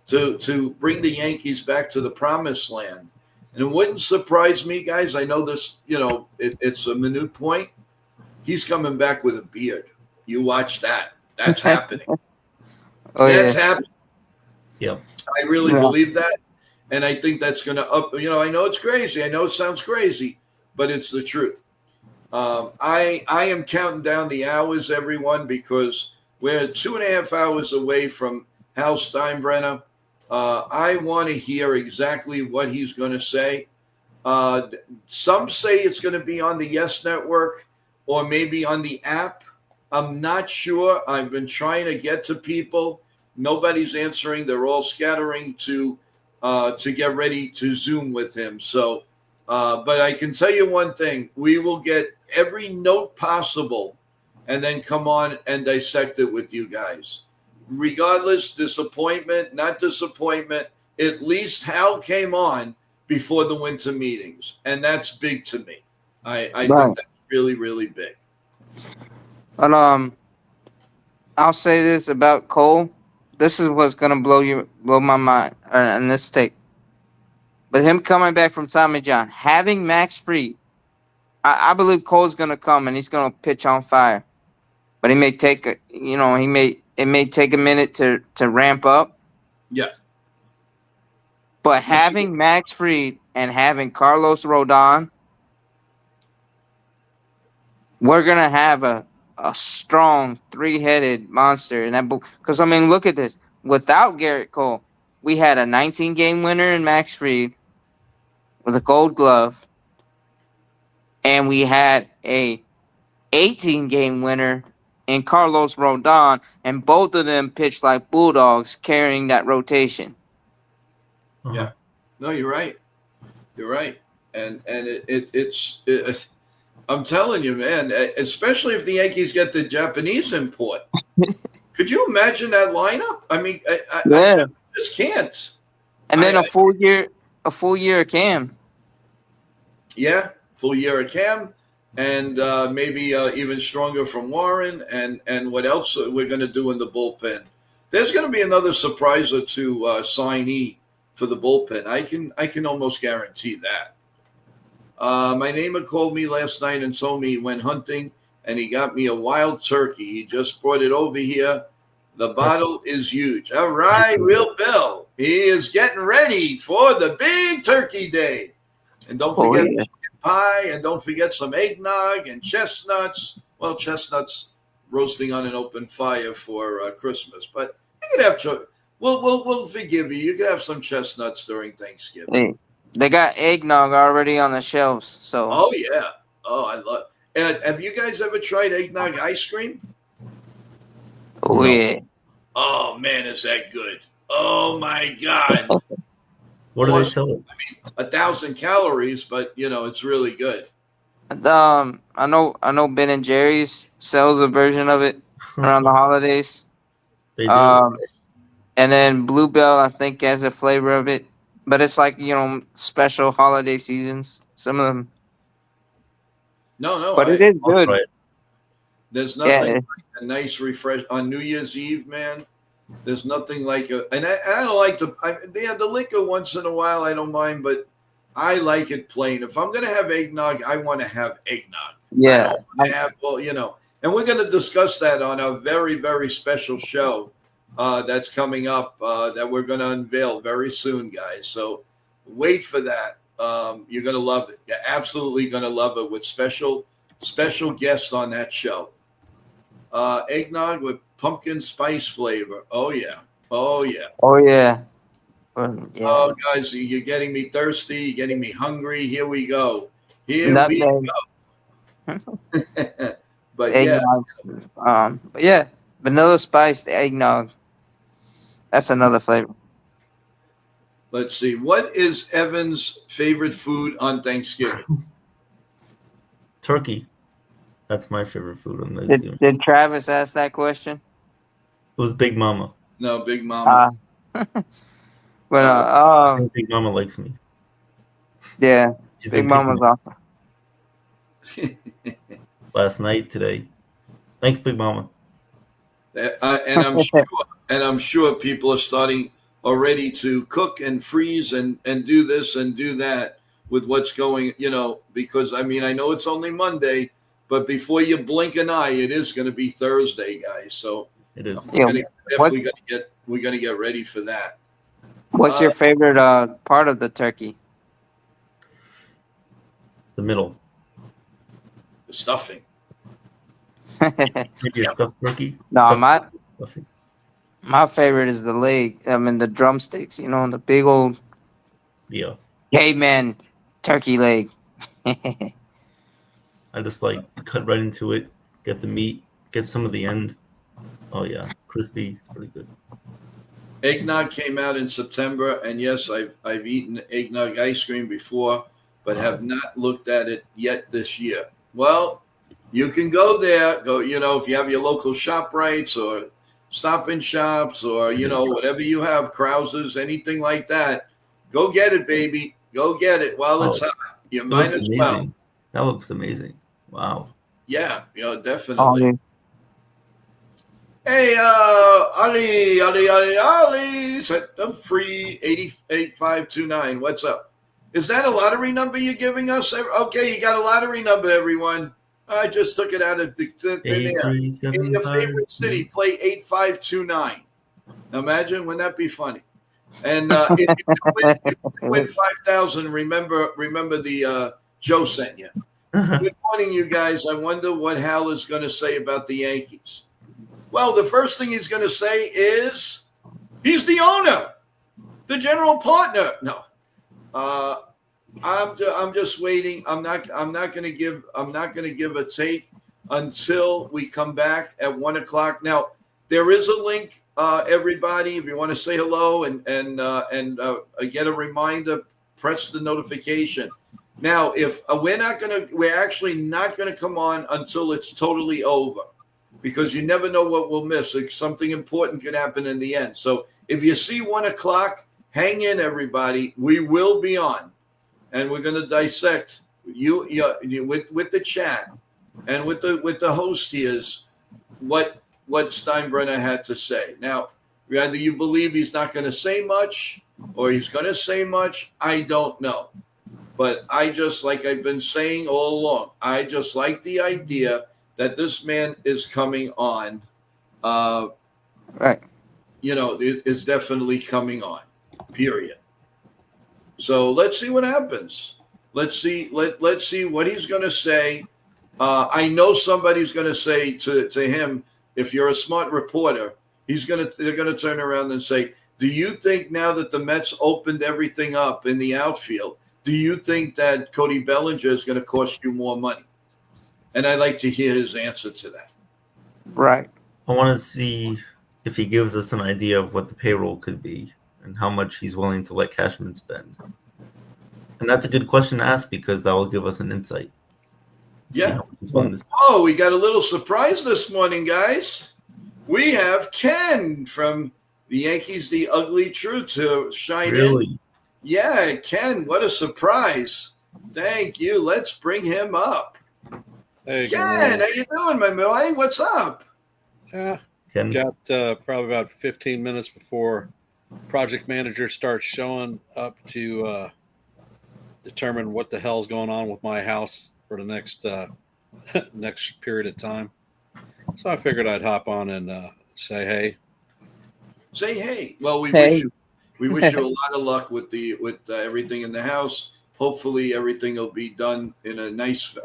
to bring the Yankees back to the promised land. And it wouldn't surprise me, guys. I know this, it's a minute point. He's coming back with a beard. You watch that. That's happening. That's happening. Yep. I really believe that. And I think that's going to up. I know it's crazy. I know it sounds crazy, but it's the truth. I am counting down the hours, everyone, because we're 2.5 hours away from Hal Steinbrenner. I want to hear exactly what he's going to say. Some say it's going to be on the Yes Network or maybe on the app. I'm not sure. I've been trying to get to people. Nobody's answering. They're all scattering to get ready to Zoom with him. So, but I can tell you one thing. We will get every note possible and then come on and dissect it with you guys. Regardless, disappointment, not disappointment, at least Hal came on before the winter meetings, and that's big to me. I think that's really, really big. But I'll say this about Cole. This is what's gonna blow my mind on this take. But him coming back from Tommy John, having Max Fried, I believe Cole's gonna come and he's gonna pitch on fire. But it may take a minute to ramp up. Yeah. But having Max Fried and having Carlos Rodon, we're gonna have a strong three-headed monster in that book. Because look at this. Without Garrett Cole, we had a 19-game winner in Max Fried with a Gold Glove, and we had a 18-game winner in Carlos Rodon, and both of them pitched like bulldogs, carrying that rotation. Yeah, no, you're right. You're right, and it's I'm telling you, man. Especially if the Yankees get the Japanese import, could you imagine that lineup? I mean, I just can't. And then a full year of Cam. Yeah, full year of Cam. And maybe even stronger from Warren, and what else we're going to do in the bullpen. There's going to be another surprise or two signee for the bullpen. I can almost guarantee that. My neighbor called me last night and told me he went hunting and he got me a wild turkey. He just brought it over here. The bottle is huge. All right, Real Bill. He is getting ready for the big turkey day. And don't forget pie, and don't forget some eggnog and chestnuts. Well, chestnuts roasting on an open fire for Christmas, but you can have. We'll forgive you. You can have some chestnuts during Thanksgiving. Hey, they got eggnog already on the shelves. So. Oh yeah. Oh, I love. And have you guys ever tried eggnog ice cream? Oh yeah. Oh man, is that good? Oh my God. What do they sell it? 1,000 calories, but it's really good. I know Ben and Jerry's sells a version of it around the holidays. They do. And then Bluebell, I think, has a flavor of it, but it's like special holiday seasons. Some of them. No, but it is I'll good. try it. There's nothing Yeah. like a nice refresh on New Year's Eve, man. There's nothing like and I don't like the liquor once in a while. I don't mind, but I like it plain. If I'm gonna have eggnog, I want to have eggnog. Yeah. I don't wanna have, well, and we're going to discuss that on a very, very special show that's coming up that we're going to unveil very soon, guys. So wait for that. You're going to love it. You're absolutely going to love it with special guests on that show. Eggnog with pumpkin spice flavor. Oh, yeah. Oh, yeah. Oh yeah. Yeah. Oh, guys, you're getting me thirsty. You're getting me hungry. Here we go. Nutmeg. But Eggnog. But yeah, vanilla spiced eggnog. That's another flavor. let's see. What is Evan's favorite food on Thanksgiving? Turkey. That's my favorite food on Thanksgiving. Did Travis ask that question? It was Big Mama. No, Big Mama. But I think Big Mama likes me. yeah, She's Big been Mama's picking awesome. last night, today. Thanks, Big Mama. And I'm sure people are starting already to cook and freeze and do this and do that with what's going, because I know it's only Monday, but before you blink an eye, it is going to be Thursday, guys. So It is. Yeah. we're going to get ready for that. What's your favorite part of the turkey? The middle. The stuffing. Maybe a stuffed turkey. No, Stuffing. my favorite is the leg. The drumsticks. The big old Yeah. caveman turkey leg. I just cut right into it, get the meat, get some of the end. Oh yeah, crispy. It's pretty good. Eggnog came out in September, and yes, I've eaten eggnog ice cream before, but have not looked at it yet this year. Well, you can go there. Go, if you have your local ShopRites or Stop and Shops or whatever you have, Krauser's, anything like that. Go get it, baby. Go get it while it's hot. You might as well. That looks amazing. Wow. Yeah, definitely. Oh, yeah. Hey, Ali, set them free, 8529. What's up? Is that a lottery number you're giving us? Okay, you got a lottery number, everyone. I just took it out of the air. In your favorite city, play 8529. Now imagine, wouldn't that be funny? And if you win 5,000, remember the Joe sent you. Good morning, you guys. I wonder what Hal is going to say about the Yankees. Well, the first thing he's going to say is he's the owner, the general partner. No, I'm just waiting. I'm not going to give a take until we come back at 1:00. Now there is a link, everybody. If you want to say hello and get a reminder, press the notification. Now, if we're actually not going to come on until it's totally over, because you never know what we'll miss. Something important could happen in the end. So if you see 1:00, hang in, everybody. We will be on, and we're going to dissect you with the chat and with the host here what Steinbrenner had to say. Now, either you believe he's not going to say much or he's going to say much. I don't know. But I just, like I've been saying all along, I just like the idea that this man is coming on. Right. It is definitely coming on, period. So let's see what happens. Let's see what he's going to say. I know somebody's going to say to him, if you're a smart reporter, they're going to turn around and say, do you think now that the Mets opened everything up in the outfield, do you think that Cody Bellinger is going to cost you more money? And I'd like to hear his answer to that. Right. I want to see if he gives us an idea of what the payroll could be and how much he's willing to let Cashman spend. And that's a good question to ask because that will give us an insight. Yeah. Oh, we got a little surprise this morning, guys. We have Ken from the Yankees, The Ugly Truth, to shine in. Yeah, Ken, what a surprise. Thank you. Let's bring him up. Hey, good Ken, morning. how you doing, my boy? What's up? Yeah, Ken? got probably about 15 minutes before project manager starts showing up to determine what the hell's going on with my house for the next next period of time. So I figured I'd hop on and say hey. Say hey. Well, we Hey. wish you a lot of luck with everything in the house. Hopefully, everything will be done in a nice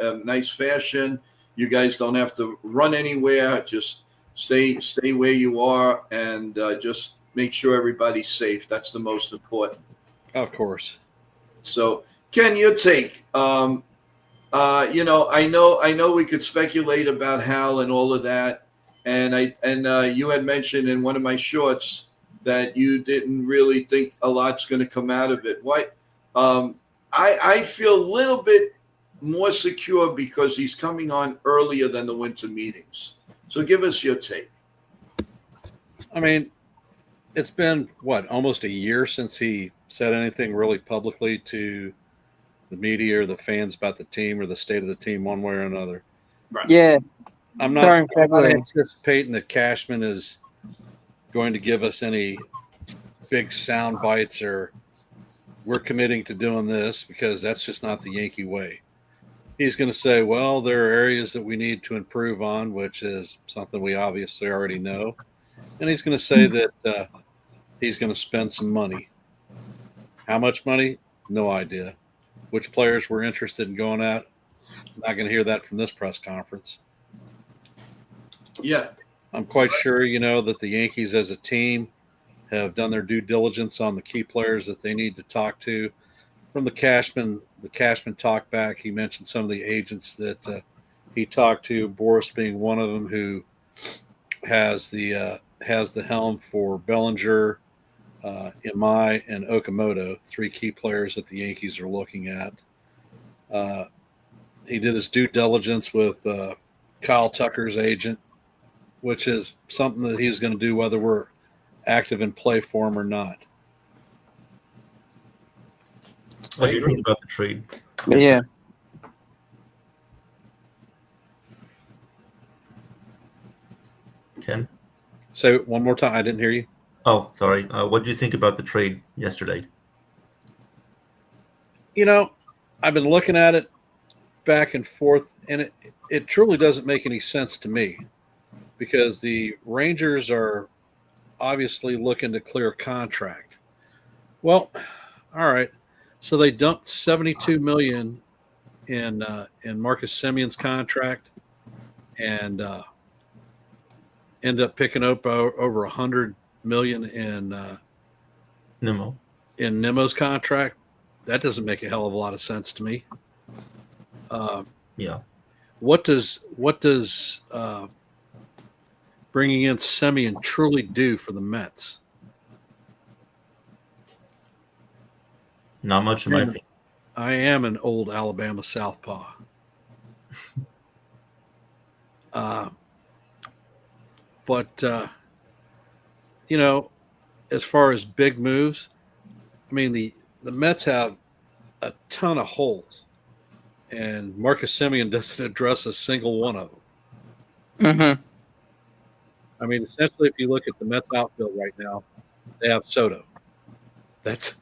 fashion. You guys don't have to run anywhere. Just stay where you are, and just make sure everybody's safe. That's the most important. Of course. So, Ken, your take. I know we could speculate about Hal and all of that, and you had mentioned in one of my shorts that you didn't really think a lot's going to come out of it. Why? I feel a little bit more secure because he's coming on earlier than the winter meetings. So give us your take. I mean, it's been almost a year since he said anything really publicly to the media or the fans about the team or the state of the team one way or another. Right. Yeah. I'm not anticipating that Cashman is going to give us any big sound bites or we're committing to doing this, because that's just not the Yankee way. He's going to say, well, there are areas that we need to improve on, which is something we obviously already know. And he's going to say that he's going to spend some money. How much money? No idea. Which players we're interested in going at? Not going to hear that from this press conference. Yeah. I'm quite sure, that the Yankees as a team have done their due diligence on the key players that they need to talk to. From the Cashman talk back, he mentioned some of the agents that he talked to, Boris being one of them, who has the helm for Bellinger, Imai, and Okamoto, three key players that the Yankees are looking at. He did his due diligence with Kyle Tucker's agent, which is something that he's going to do whether we're active in play form or not. What do you think about the trade? Yeah. Ken? Say it one more time. I didn't hear you. Oh, sorry. What do you think about the trade yesterday? I've been looking at it back and forth, and it truly doesn't make any sense to me, because the Rangers are obviously looking to clear a contract. Well, all right. So they dumped $72 million in Marcus Semion's contract, and end up picking up over $100 million in Nemo's contract. That doesn't make a hell of a lot of sense to me. Yeah. What does bringing in Semien truly do for the Mets? Not much in my opinion. I am an old Alabama southpaw. But as far as big moves, I mean, the Mets have a ton of holes, and Marcus Semien doesn't address a single one of them. Mm-hmm. I mean, essentially, if you look at the Mets outfield right now, they have Soto. That's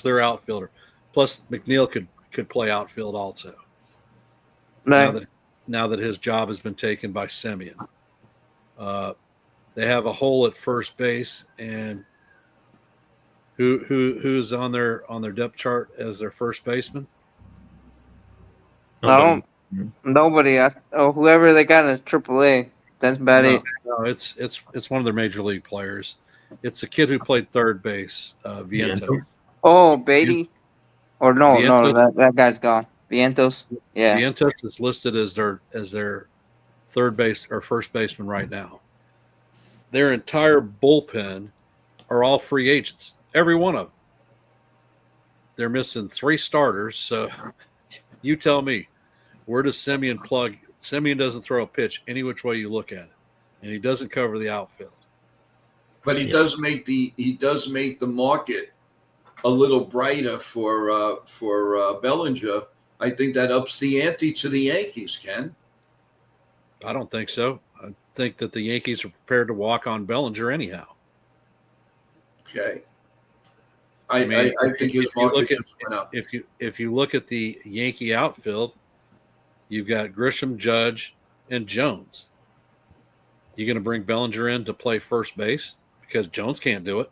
their outfielder. Plus, McNeil could play outfield also. Right. Now that his job has been taken by Semien, they have a hole at first base, and who's on their depth chart as their first baseman? Nobody. Whoever they got in AAA. That's about it. No, it's one of their major league players. It's a kid who played third base, Vientos. Oh, Beatty? Or no, that guy's gone. Vientos. Yeah. Vientos is listed as their third base or first baseman right now. Their entire bullpen are all free agents. Every one of them. They're missing 3 starters. So you tell me, where does Semien plug? Semien doesn't throw a pitch any which way you look at it, and he doesn't cover the outfield. But he does make the market a little brighter for Bellinger. I think that ups the ante to the Yankees, Ken. I don't think so. I think that the Yankees are prepared to walk on Bellinger anyhow. Okay. I mean, I think his market just went up. if you look at the Yankee outfield, you've got Grisham, Judge, and Jones. You going to bring Bellinger in to play first base because Jones can't do it,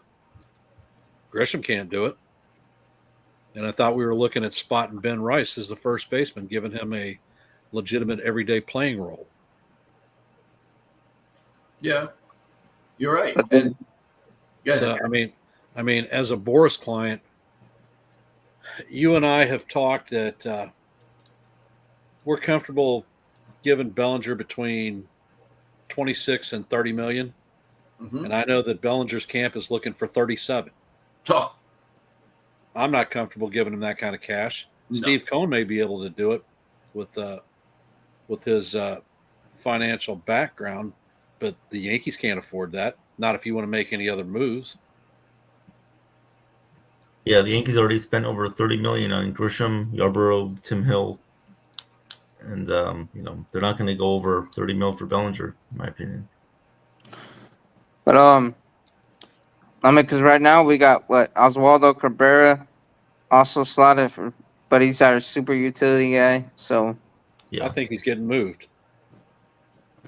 Grisham can't do it, and I thought we were looking at spotting Ben Rice as the first baseman, giving him a legitimate everyday playing role. Yeah, you're right. And so I mean, as a Boris client, you and I have talked that we're comfortable giving Bellinger between 26 and 30 million. Mm-hmm. And I know that Bellinger's camp is looking for 37. Oh. I'm not comfortable giving him that kind of cash. No. Steve Cohen may be able to do it with his financial background, but the Yankees can't afford that. Not if you want to make any other moves. Yeah, the Yankees already spent over $30 million on Grisham, Yarborough, Tim Hill, and they're not going to go over $30 million for Bellinger, in my opinion. But I mean, because right now we got Oswaldo Cabrera also slotted for, but he's our super utility guy. So yeah, I think he's getting moved.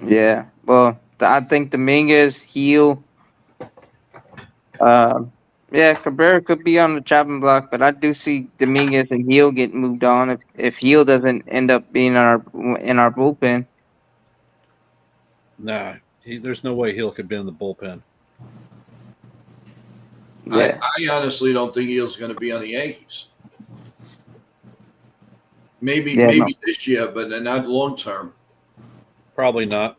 Yeah, well, I think Dominguez, Heel, yeah, Cabrera could be on the chopping block, but I do see Dominguez and Heel getting moved on if Heel doesn't end up being in our bullpen. Nah, there's no way Hill could be in the bullpen. Yeah. I honestly don't think Eel's going to be on the Yankees. Maybe this year, but not long term. Probably not.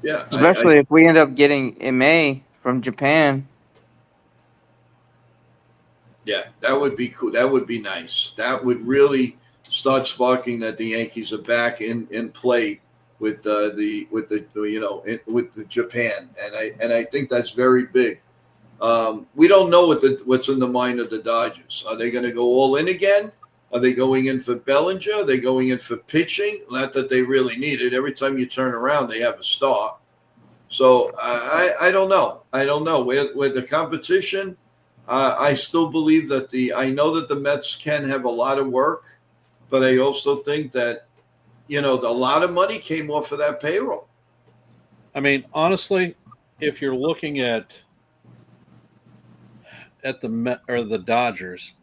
Yeah, especially if we end up getting MA from Japan. Yeah, that would be cool. That would be nice. That would really start sparking that the Yankees are back in play with the Japan, and I think that's very big. We don't know what's in the mind of the Dodgers. Are they going to go all in again? Are they going in for Bellinger? Are they going in for pitching? Not that they really need it. Every time you turn around, they have a star. So I don't know. I don't know. With the competition, I still believe that I know that the Mets can have a lot of work, but I also think that, a lot of money came off of that payroll. I mean, honestly, if you're looking at the Dodgers,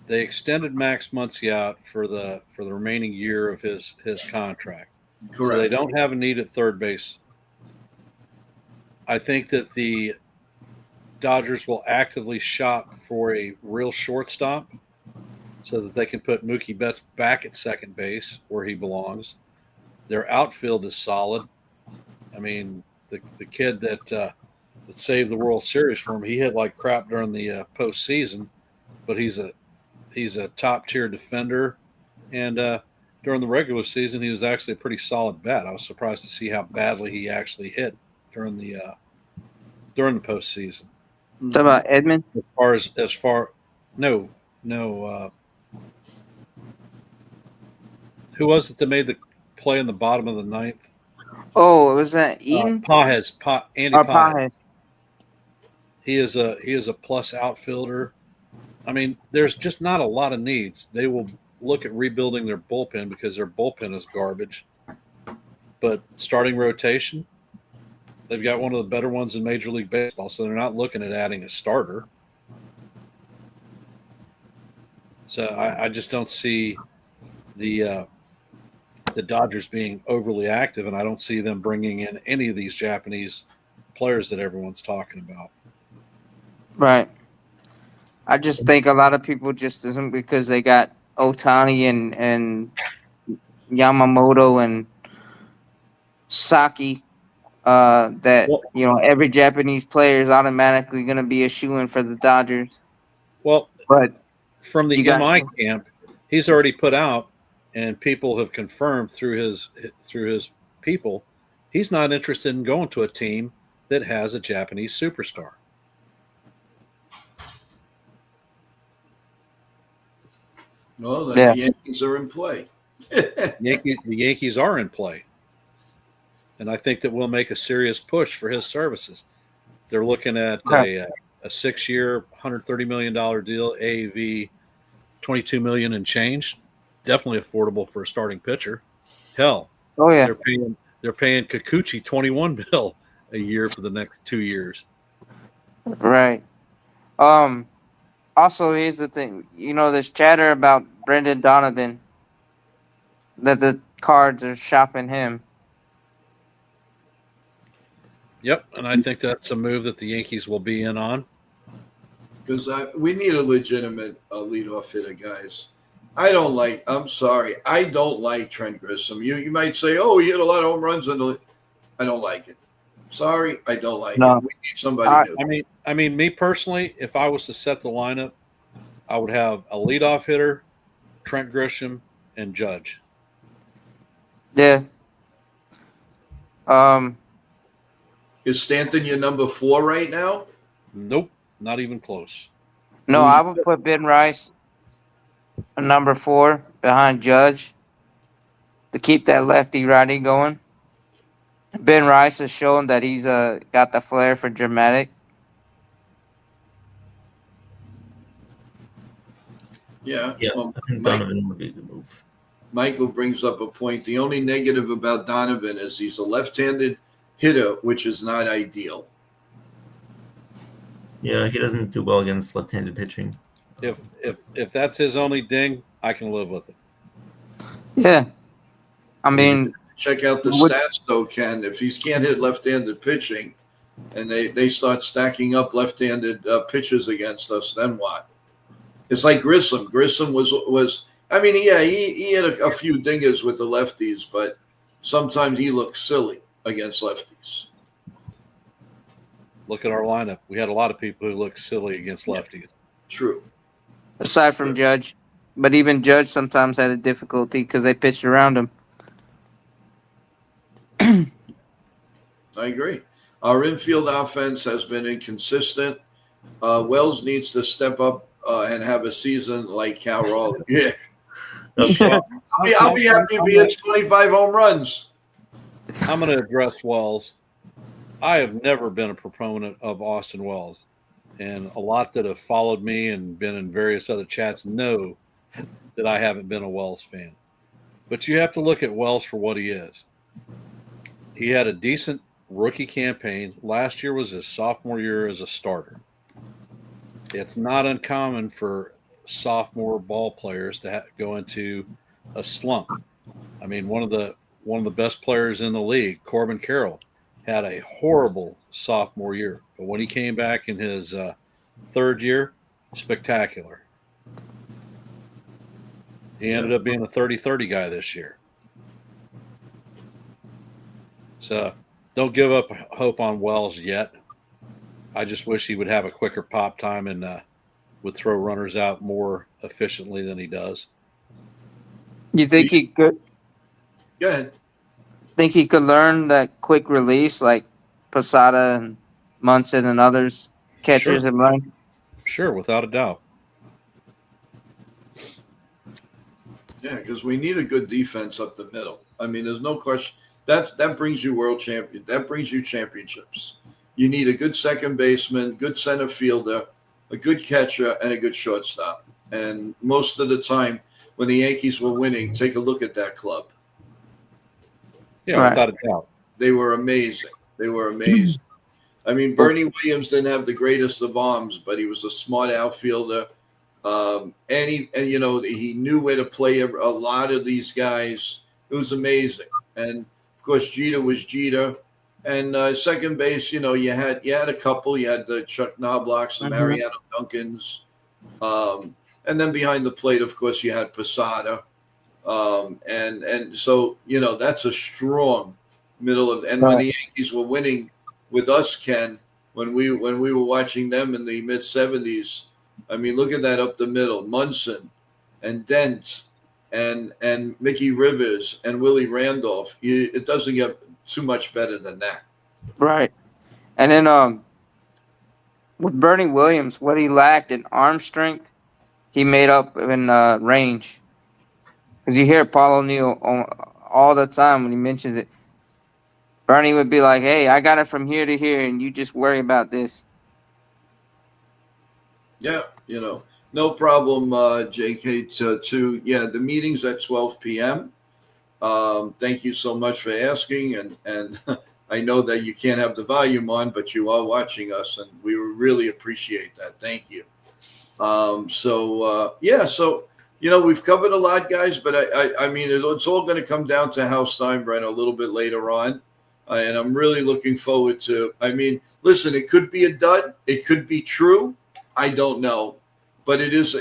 they extended Max Muncy out for the remaining year of his contract. Correct. So they don't have a need at third base. I think that the Dodgers will actively shop for a real shortstop so that they can put Mookie Betts back at second base where he belongs. Their outfield is solid. I mean, the kid that saved the World Series for him, he hit like crap during the postseason, but he's a top tier defender, and during the regular season, he was actually a pretty solid bat. I was surprised to see how badly he actually hit during the postseason. Talk about Edmund. Who was it that made the play in the bottom of the ninth? Oh, was that Eaton? Andy Pages. He is a plus outfielder. I mean, there's just not a lot of needs. They will look at rebuilding their bullpen because their bullpen is garbage. But starting rotation, they've got one of the better ones in Major League Baseball, so they're not looking at adding a starter. So I just don't see the Dodgers being overly active, and I don't see them bringing in any of these Japanese players that everyone's talking about. Right. I just think a lot of people just assume because they got Otani and Yamamoto and Saki that every Japanese player is automatically going to be a shoo-in for the Dodgers. Well, but from the MI camp, he's already put out, and people have confirmed through his people, he's not interested in going to a team that has a Japanese superstar. Well, the Yankees are in play. The Yankees are in play. and I think that we'll make a serious push for his services. They're looking at a 6-year, $130 million deal, AAV $22 million and change. Definitely affordable for a starting pitcher. Hell, Oh yeah. they're paying Kikuchi $21 million a year for the next 2 years. Right. Also, here's the thing. There's chatter about Brendan Donovan that the Cards are shopping him. Yep, and I think that's a move that the Yankees will be in on. Because we need a legitimate leadoff hitter, guys. I'm sorry, I don't like Trent Grisham. You might say, oh, he hit a lot of home runs. I don't like it. Sorry, I don't like it. We need somebody new. I mean, me personally, if I was to set the lineup, I would have a leadoff hitter, Trent Grisham, and Judge. Yeah. Is Stanton your number 4 right now? Nope, not even close. No, I would put Ben Rice number 4 behind Judge to keep that lefty righty going. Ben Rice has shown that he's got the flair for dramatic. Yeah. I think Donovan would be a good move. Michael brings up a point. The only negative about Donovan is he's a left-handed hitter, which is not ideal. Yeah, he doesn't do well against left-handed pitching. If that's his only ding, I can live with it. Yeah. I mean, check out the stats though, Ken. If he can't hit left-handed pitching and they start stacking up left-handed pitches against us, then what? It's like Grissom. Grissom was I mean, yeah, he had a few dingers with the lefties, but sometimes he looked silly against lefties. Look at our lineup. We had a lot of people who looked silly against lefties. True. Aside from Judge. But even Judge sometimes had a difficulty because they pitched around him. I agree. Our infield offense has been inconsistent. Wells needs to step up and have a season like Cal Raleigh. Yeah. I'll be happy if he hits 25 home runs. I'm going to address Wells. I have never been a proponent of Austin Wells, and a lot that have followed me and been in various other chats know that I haven't been a Wells fan. But you have to look at Wells for what he is. He had a decent rookie campaign. Last year was his sophomore year as a starter. It's not uncommon for sophomore ball players to go into a slump. I mean, one of the best players in the league, Corbin Carroll, had a horrible sophomore year. But when he came back in his third year, spectacular. He ended up being a 30-30 guy this year. So don't give up hope on Wells yet. I just wish he would have a quicker pop time and would throw runners out more efficiently than he does. You think he could? Go ahead. Think he could learn that quick release like Posada and Munson and others catchers have learned? Sure, without a doubt. Yeah, because we need a good defense up the middle. I mean, there's no question. That brings you world champion. That brings you championships. You need a good second baseman, good center fielder, a good catcher, and a good shortstop. And most of the time, when the Yankees were winning, take a look at that club. Yeah, right. Without a doubt. They were amazing. I mean, Bernie Williams didn't have the greatest of arms, but he was a smart outfielder. And he knew where to play a lot of these guys. It was amazing. And of course, Jeter was Jeter. And second base, you had a couple. You had the Chuck Knoblauchs, the Mariano Duncans, and then behind the plate, of course, you had Posada. And so that's a strong middle of. And when the Yankees were winning with us, Ken, when we were watching them in the mid '70s, I mean, look at that up the middle: Munson and Dent and Mickey Rivers and Willie Randolph. It doesn't get too much better than that. Right. And then with Bernie Williams, what he lacked in arm strength, he made up in range. Because you hear Paul O'Neill all the time when he mentions it. Bernie would be like, "Hey, I got it from here to here, and you just worry about this." Yeah, no problem, JK. Yeah, the meeting's at 12 p.m. Thank you so much for asking, and I know that you can't have the volume on, but you are watching us, and we really appreciate that. Thank you. We've covered a lot, guys, but I mean, it's all going to come down to House Steinbrenner a little bit later on, and I'm really looking forward to. I mean, listen, it could be a dud, it could be true, I don't know, but it is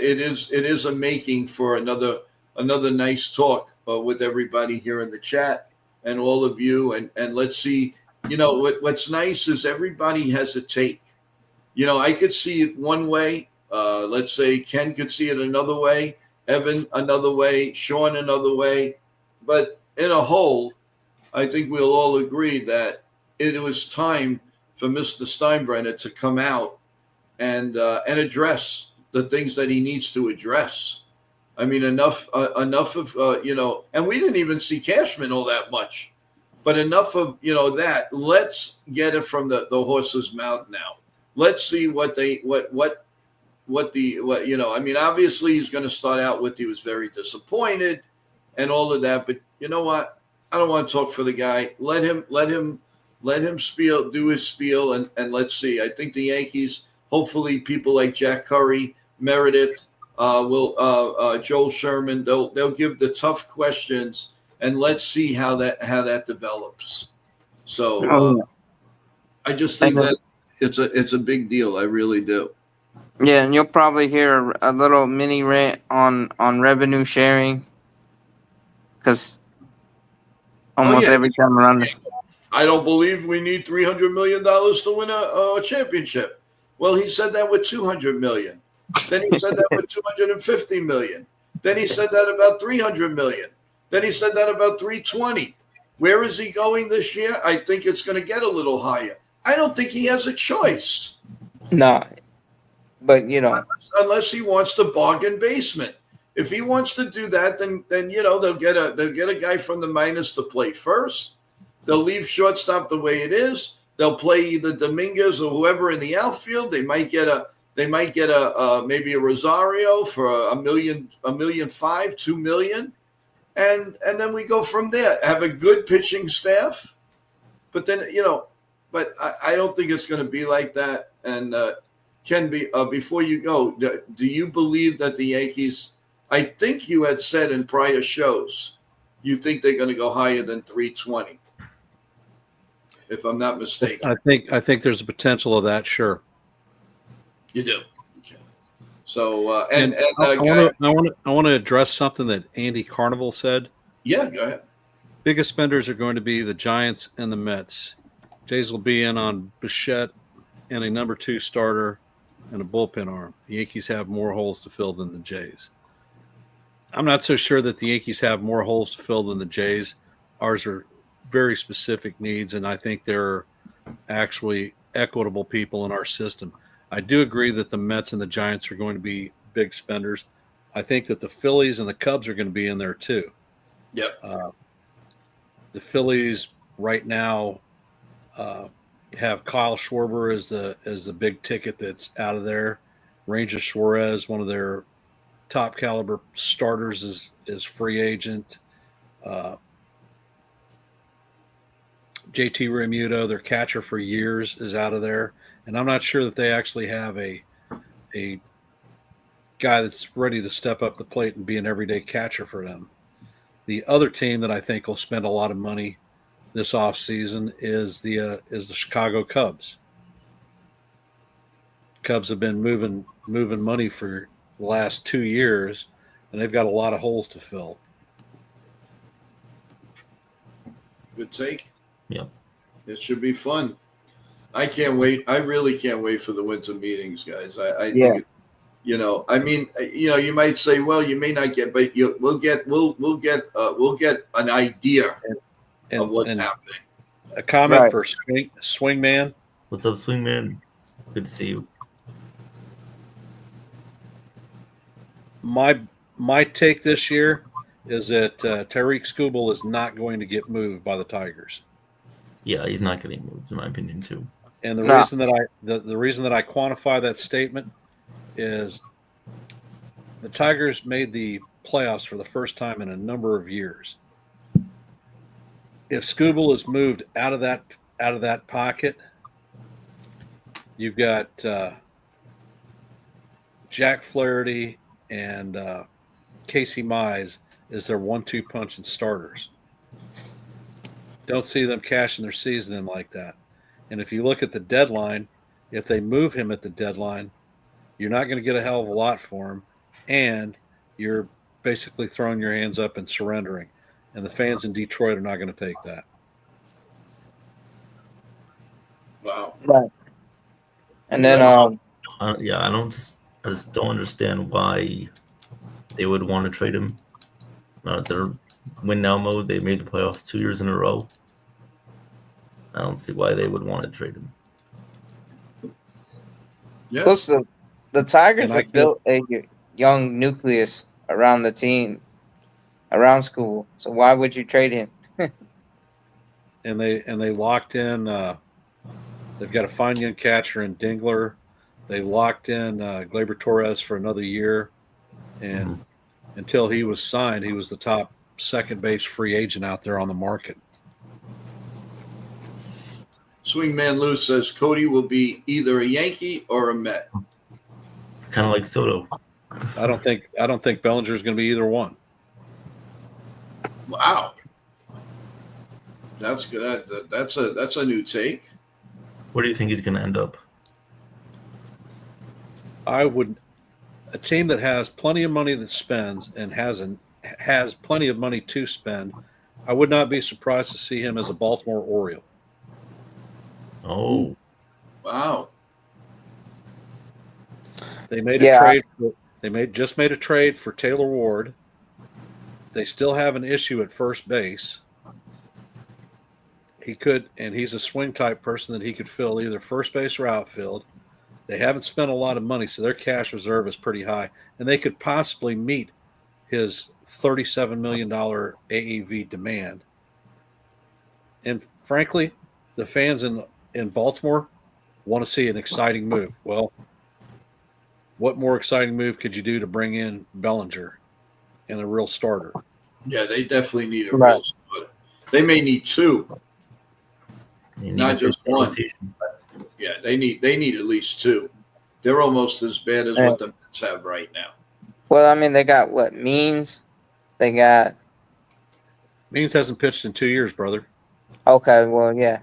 a making for another nice talk with everybody here in the chat and all of you, and let's see. What's nice is everybody has a take. I could see it one way. Let's say Ken could see it another way, Evan another way, Sean another way. But in a whole, I think we'll all agree that it was time for Mr. Steinbrenner to come out and address the things that he needs to address. I mean, enough of, and we didn't even see Cashman all that much, but enough of, that. Let's get it from the horse's mouth now. Let's see I mean, obviously he's going to start out with he was very disappointed and all of that, but you know what? I don't want to talk for the guy. Let him do his spiel, and let's see. I think the Yankees, hopefully people like Jack Curry, Meredith, Joel Sherman, they'll give the tough questions, and let's see how that develops. So I just think that it's a big deal. I really do. Yeah, and you'll probably hear a little mini rant on revenue sharing, because almost every time around this. I don't believe we need $300 million to win a championship. Well, he said that with $200 million. Then he said that with $250 million. Then he said that about $300 million. Then he said that about $320. Where is he going this year? I think it's going to get a little higher. I don't think he has a choice. No, but unless he wants to bargain basement. If he wants to do that, then they'll get a guy from the minors to play first. They'll leave shortstop the way it is. They'll play either Dominguez or whoever in the outfield. They might get maybe a Rosario for $1.5 million, $2 million, and then we go from there. Have a good pitching staff, but then but I don't think it's going to be like that. And Ken, before you go, do you believe that the Yankees? I think you had said in prior shows, you think they're going to go higher than 320, if I'm not mistaken. I think there's a potential of that. Sure, you do. Okay. So I want to address something that Andy Carnival said. Yeah, go ahead. Biggest spenders are going to be the Giants and the Mets. Jays will be in on Bichette and a number 2 starter and a bullpen arm. The Yankees have more holes to fill than the Jays. I'm not so sure that the Yankees have more holes to fill than the Jays. Ours are very specific needs, and I think they're actually equitable people in our system. I do agree that the Mets and the Giants are going to be big spenders. I think that the Phillies and the Cubs are going to be in there too. Yep. The Phillies right now have Kyle Schwarber as the big ticket that's out of there. Ranger Suarez, one of their top caliber starters, is free agent. JT Realmuto, their catcher for years, is out of there, and I'm not sure that they actually have a guy that's ready to step up the plate and be an everyday catcher for them. The other team that I think will spend a lot of money this offseason is the Chicago Cubs. Cubs have been moving money for the last 2 years, and they've got a lot of holes to fill. Good take. Yeah. It should be fun. I can't wait. I really can't wait for the winter meetings, guys. I think I mean, you might say, well, you may not get, but we'll get an idea of what's happening. A comment for Swingman. What's up, Swingman? Good to see you. My take this year is that Tariq Skubal is not going to get moved by the Tigers. Yeah, he's not getting moved, in my opinion, too. And the No. reason that the reason that I quantify that statement is the Tigers made the playoffs for the first time in a number of years. If Scooble is moved out of that pocket, you've got Jack Flaherty and Casey Mize is their 1-2 punch and starters. Don't see them cashing their season in like that. And if you look at the deadline, if they move him at the deadline, you're not going to get a hell of a lot for him, and you're basically throwing your hands up and surrendering. And the fans in Detroit are not going to take that. Wow. Right. And then I just don't understand why they would want to trade him. They're win now mode. They made the playoffs 2 years in a row. I don't see why they would want to trade him. Yeah. plus the Tigers And I have built a young nucleus around the team, around School. So why would you trade him? And they locked in. They've got a fine young catcher in Dingler. They locked in Gleyber Torres for another year, and until he was signed, he was the top second base free agent out there on the market. Swingman Lou says Cody will be either a Yankee or a Met. It's kind of like Soto. I don't think Bellinger is going to be either one. Wow. That's good. That's a new take. Where do you think he's going to end up? A team that has plenty of money that spends and has plenty of money to spend, I would not be surprised to see him as a Baltimore Oriole. Oh, Wow. They made a trade. Just made a trade for Taylor Ward. They still have an issue at first base. He's a swing type person that he could fill either first base or outfield. They haven't spent a lot of money, so their cash reserve is pretty high, and they could possibly meet his $37 million AAV demand. And frankly, the fans in Baltimore want to see an exciting move. Well, what more exciting move could you do to bring in Bellinger and a real starter? Yeah, they definitely need a real starter. They may need two, not just one. rotation. Yeah, they need at least two. They're almost as bad as what the Mets have right now. Well, I mean, they got what? Means? They got. Means hasn't pitched in 2 years, brother. Okay, well, yeah.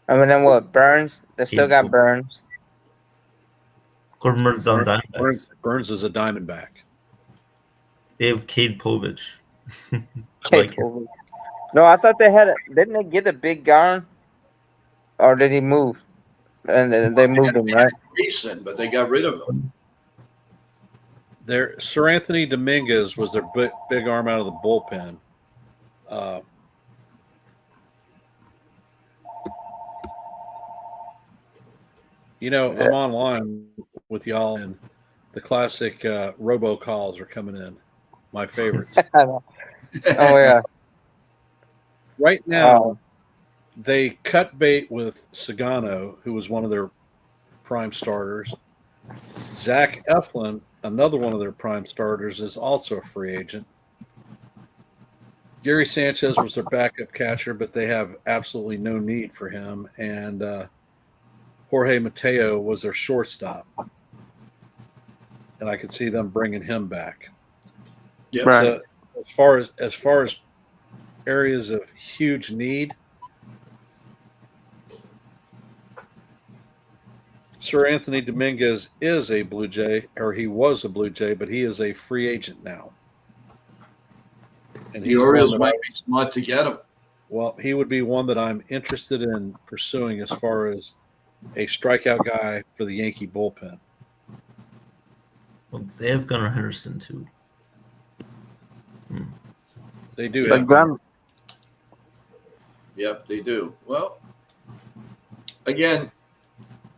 I mean, then what? Burns? They still got Burns. Corbin Burns on Diamondbacks. Burns is a Diamondback. They have Cade Povich. No, I thought they had didn't they get a big gun? Or did he move? And they moved him, right? Recent, but they got rid of him. Sir Anthony Dominguez was their big arm out of the bullpen. I'm online with y'all, and the classic robocalls are coming in. My favorites. Oh, yeah. Right now, they cut bait with Sagano, who was one of their prime starters. Zach Eflin, another one of their prime starters, is also a free agent. Gary Sanchez was their backup catcher, but they have absolutely no need for him. And Jorge Mateo was their shortstop. And I could see them bringing him back. Yeah. Right. So as far as areas of huge need, Sir Anthony Dominguez is a Blue Jay, or he was a Blue Jay, but he is a free agent now. And The Orioles might be smart to get him. Well, he would be one that I'm interested in pursuing as far as a strikeout guy for the Yankee bullpen. Well, they have Gunnar Henderson too. They do But have Gun, Yep, they do. Well, again,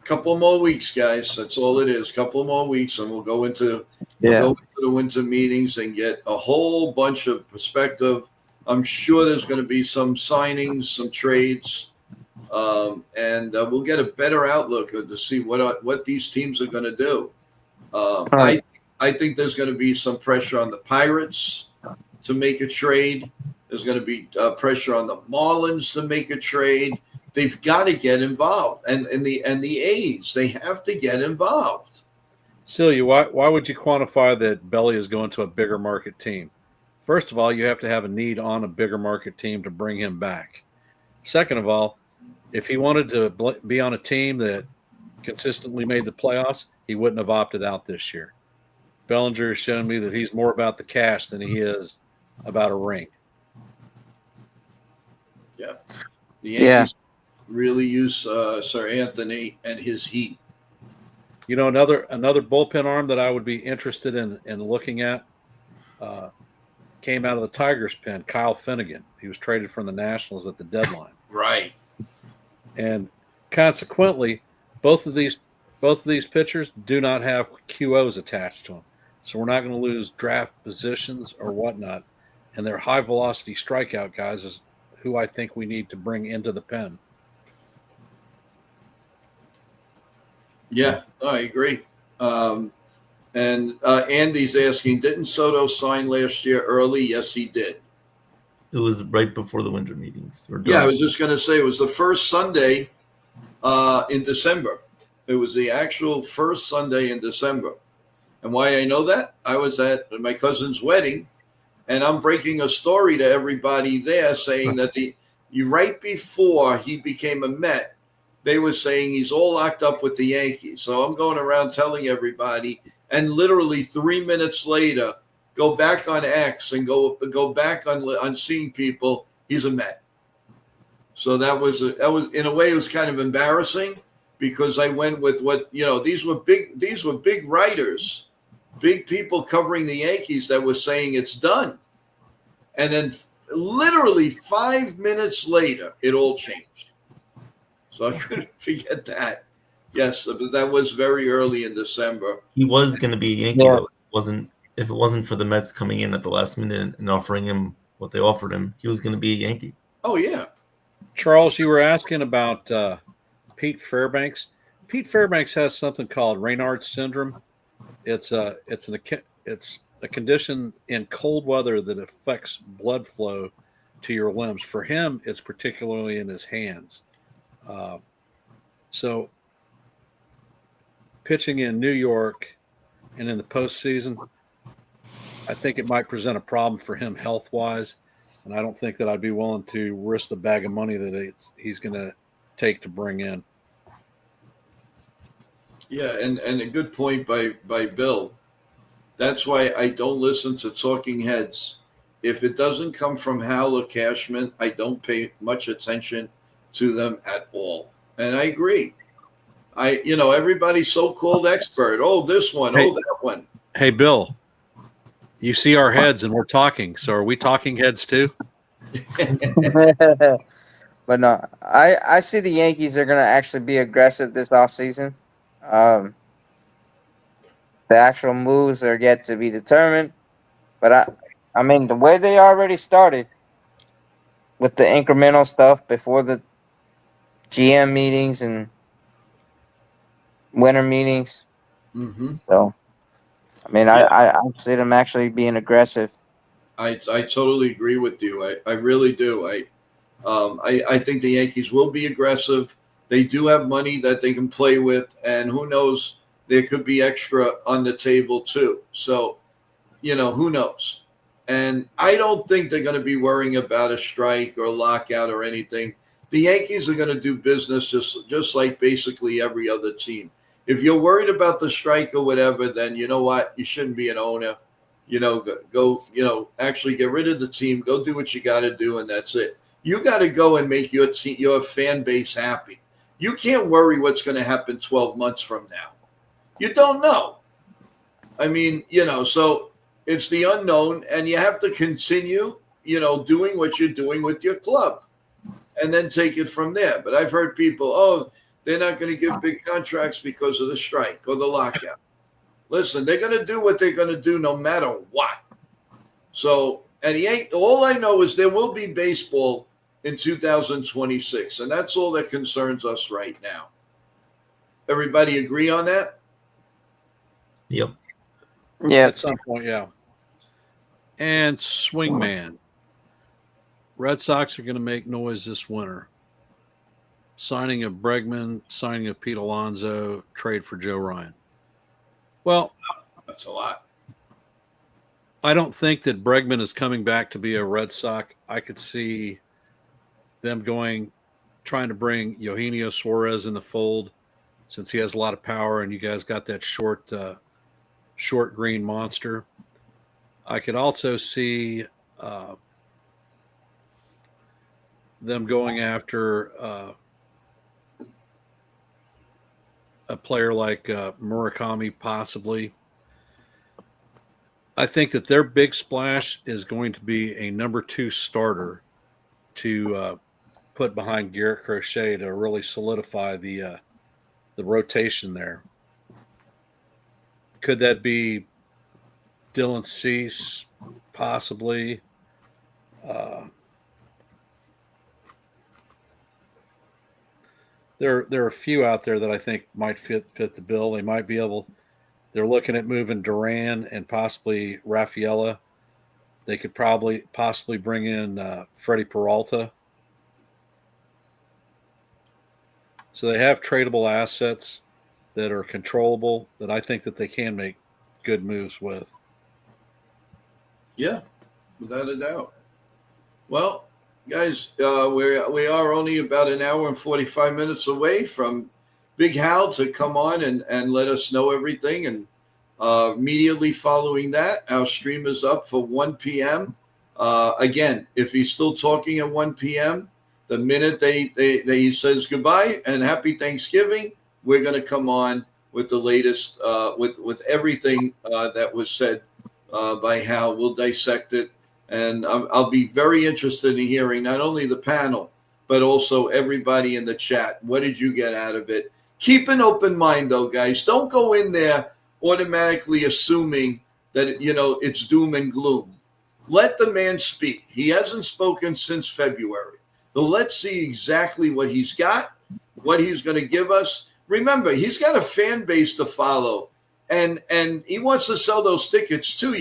couple more weeks, guys. That's all it is. Couple more weeks, and we'll go into the winter meetings and get a whole bunch of perspective. I'm sure there's going to be some signings, some trades. and we'll get a better outlook to see what these teams are going to do. I think there's going to be some pressure on the Pirates to make a trade. There's going to be pressure on the Marlins to make a trade. They've got to get involved, and the A's, they have to get involved. Celia, why would you quantify that Belly is going to a bigger market team? First of all, you have to have a need on a bigger market team to bring him back. Second of all, if he wanted to be on a team that consistently made the playoffs, he wouldn't have opted out this year. Bellinger has shown me that he's more about the cash than he is about a ring. Yeah. The Yankees really use Sir Anthony and his heat. You know, another bullpen arm that I would be interested in looking at came out of the Tigers pen, Kyle Finnegan. He was traded from the Nationals at the deadline. Right. And consequently, both of these pitchers do not have QOs attached to them. So we're not going to lose draft positions or whatnot. And they're high velocity strikeout guys is who I think we need to bring into the pen. Yeah, I agree. And Andy's asking, didn't Soto sign last year early? Yes, he did. It was right before the winter meetings. Yeah, I was just going to say it was the first Sunday in December. It was the actual first Sunday in December. And why I know that? I was at my cousin's wedding, and I'm breaking a story to everybody there saying that right before he became a Met, they were saying he's all locked up with the Yankees. So I'm going around telling everybody, and literally 3 minutes later, go back on X and go back on seeing people, he's a Met. So that was in a way, it was kind of embarrassing because I went with what, these were big writers, big people covering the Yankees that were saying it's done. And then literally 5 minutes later, it all changed. So I couldn't forget that. Yes, but that was very early in December. He was going to be a Yankee. Yeah. If it wasn't for the Mets coming in at the last minute and offering him what they offered him, he was going to be a Yankee. Oh, yeah. Charles, you were asking about Pete Fairbanks. Pete Fairbanks has something called Raynaud's syndrome. It's a condition in cold weather that affects blood flow to your limbs. For him, it's particularly in his hands. So pitching in New York and in the postseason, I think it might present a problem for him health-wise, and I don't think that I'd be willing to risk the bag of money that he's going to take to bring in. Yeah, and a good point by Bill. That's why I don't listen to talking heads. If it doesn't come from Hal or Cashman, I don't pay much attention to them at all. And I agree. Everybody's so-called expert. Oh, this one. Hey, that one. Hey, Bill, you see our heads and we're talking. So are we talking heads too? But no, I see the Yankees are going to actually be aggressive this offseason. The actual moves are yet to be determined. But, I mean, the way they already started with the incremental stuff before the GM meetings and winter meetings. Mm-hmm. So, I mean, yeah. I see them actually being aggressive. I totally agree with you. I really do. I think the Yankees will be aggressive. They do have money that they can play with, and who knows, there could be extra on the table too. So, who knows? And I don't think they're going to be worrying about a strike or a lockout or anything. The Yankees are going to do business just like basically every other team. If you're worried about the strike or whatever, then you know what? You shouldn't be an owner. Go actually get rid of the team. Go do what you got to do, and that's it. You got to go and make your fan base happy. You can't worry what's going to happen 12 months from now. You don't know. I mean, so it's the unknown, and you have to continue, doing what you're doing with your club and then take it from there. But I've heard people, they're not going to give big contracts because of the strike or the lockout. Listen, they're going to do what they're going to do no matter what. So, and all I know is there will be baseball in 2026. And that's all that concerns us right now. Everybody agree on that? Yep. Yeah. At some point, yeah. And swingman. Red Sox are going to make noise this winter. Signing of Bregman, signing of Pete Alonso, trade for Joe Ryan. Well, That's a lot. I don't think that Bregman is coming back to be a Red Sox. I could see them trying to bring Eugenio Suarez in the fold since he has a lot of power and you guys got that short green monster. I could also see them going after a player like Murakami, possibly. I think that their big splash is going to be a number 2 starter to put behind Garrett Crochet to really solidify the rotation there. Could that be Dylan Cease? Possibly. There are a few out there that I think might fit the bill. They might be able. They're looking at moving Duran and possibly Rafaela. They could possibly bring in Freddie Peralta. So they have tradable assets that are controllable that I think that they can make good moves with. Yeah, without a doubt. Well, guys, we are only about an hour and 45 minutes away from Big Hal to come on and let us know everything. And immediately following that, our stream is up for 1 p.m. Again, if he's still talking at 1 p.m., the minute he says goodbye and happy Thanksgiving, we're going to come on with the latest, with everything that was said by Hal. We'll dissect it. And I'll be very interested in hearing not only the panel, but also everybody in the chat. What did you get out of it? Keep an open mind, though, guys. Don't go in there automatically assuming that, it's doom and gloom. Let the man speak. He hasn't spoken since February. So let's see exactly what he's got, what he's going to give us. Remember, he's got a fan base to follow, and he wants to sell those tickets too,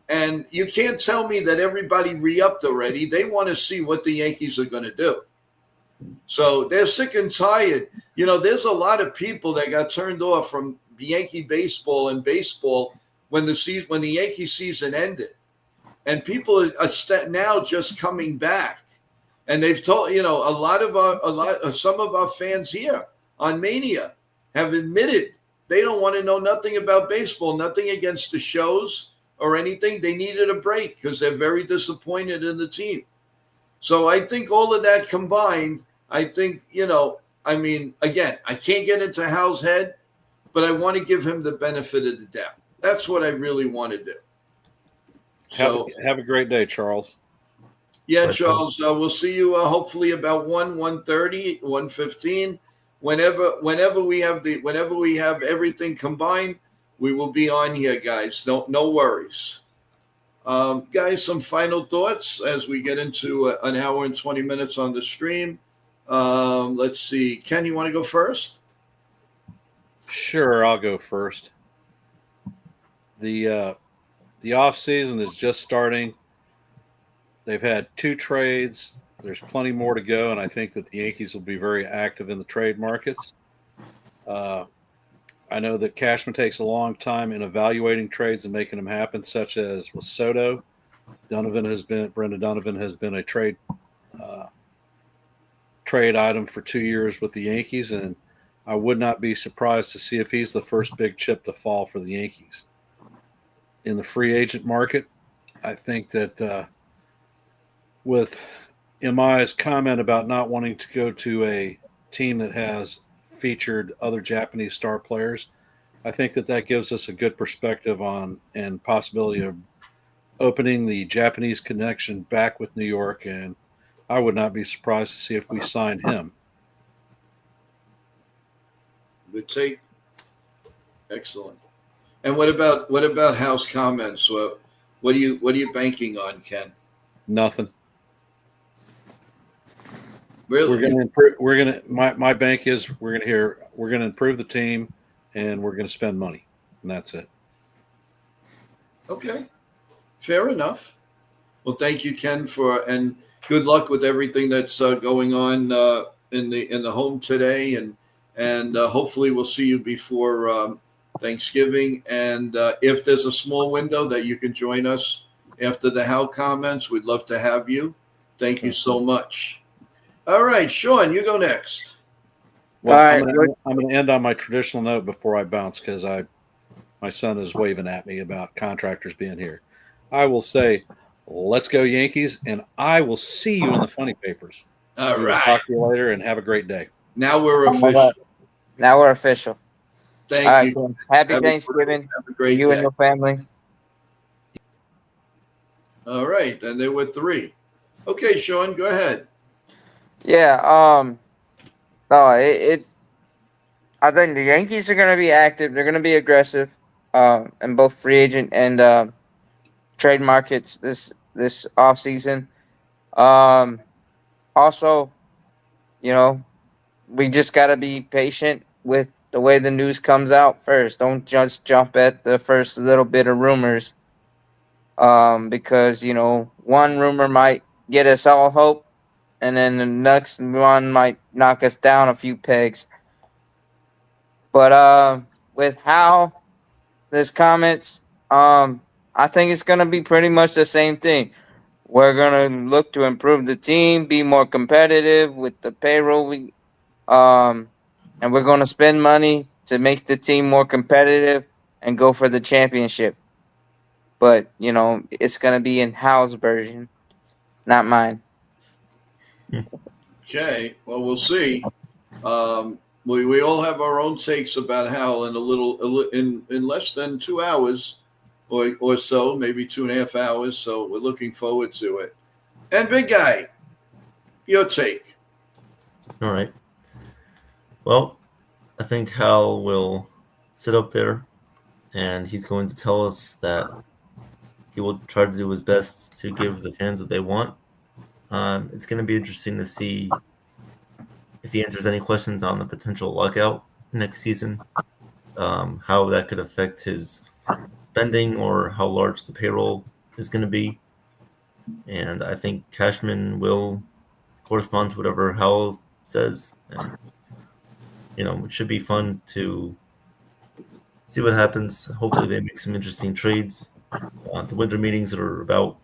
And you can't tell me that everybody re-upped already. They want to see what the Yankees are going to do. So they're sick and tired. There's a lot of people that got turned off from Yankee baseball and baseball when the Yankee season ended. And people are now just coming back. And they've told, some of our fans here on Mania have admitted they don't want to know nothing about baseball, nothing against the shows or anything. They needed a break because they're very disappointed in the team. So I think all of that combined, I think, again, I can't get into Hal's head, but I want to give him the benefit of the doubt. That's what I really want to do. Have a great day, Charles. Yeah, Charles, we'll see you hopefully about 1:30, 1:15. Whenever we have everything combined, we will be on here, guys. No worries. Guys, some final thoughts as we get into an hour and 20 minutes on the stream. Let's see. Ken, you want to go first? Sure, I'll go first. The off season is just starting. They've had 2 trades. There's plenty more to go, and I think that the Yankees will be very active in the trade markets. I know that Cashman takes a long time in evaluating trades and making them happen, such as with Soto. Brendan Donovan has been a trade item for 2 years with the Yankees, and I would not be surprised to see if he's the first big chip to fall for the Yankees. In the free agent market, I think that with Imai's comment about not wanting to go to a team that has featured other Japanese star players, I think that gives us a good perspective on and possibility of opening the Japanese connection back with New York, and I would not be surprised to see if we signed him. Good take. Excellent. And what about Hal's comments? What are you banking on, Ken? Nothing. Really? We're going to improve. We're going to. My bank is we're going to hear. We're going to improve the team, and we're going to spend money, and that's it. Okay, fair enough. Well, thank you, Ken, and good luck with everything that's going on in the home today, and hopefully we'll see you before Thanksgiving. And if there's a small window that you can join us after the How comments, we'd love to have you. Thank you so much. All right, Sean, you go next. Well, All right, I'm going to end on my traditional note before I bounce because my son is waving at me about contractors being here. I will say, let's go Yankees, and I will see you in the funny papers. All We will right. talk to you later, and have a great day. Now we're All official. right. Now we're official. Thank All right, you. Ken. Happy Have a Thanksgiving have a to great you day. and your family. All right, and there were 3. Okay, Sean, go ahead. Yeah. No, I think the Yankees are going to be active. They're going to be aggressive, in both free agent and trade markets this off season. Also, you know, we just got to be patient with the way the news comes out first. Don't just jump at the first little bit of rumors. Because one rumor might get us all hope, and then the next one might knock us down a few pegs. But with how this comments, I think it's gonna be pretty much the same thing. We're gonna look to improve the team, be more competitive with the payroll um, and we're gonna spend money to make the team more competitive and go for the championship. But it's gonna be in Hal's version, not mine. Okay, well, we'll see. We all have our own takes about Hal in in less than 2 hours or so, maybe 2.5 hours. So we're looking forward to it. And big guy, your take. All right. Well, I think Hal will sit up there and he's going to tell us that he will try to do his best to give the fans what they want. It's going to be interesting to see if he answers any questions on the potential lockout next season, how that could affect his spending or how large the payroll is going to be. And I think Cashman will correspond to whatever Howell says. And, it should be fun to see what happens. Hopefully they make some interesting trades. The winter meetings are about,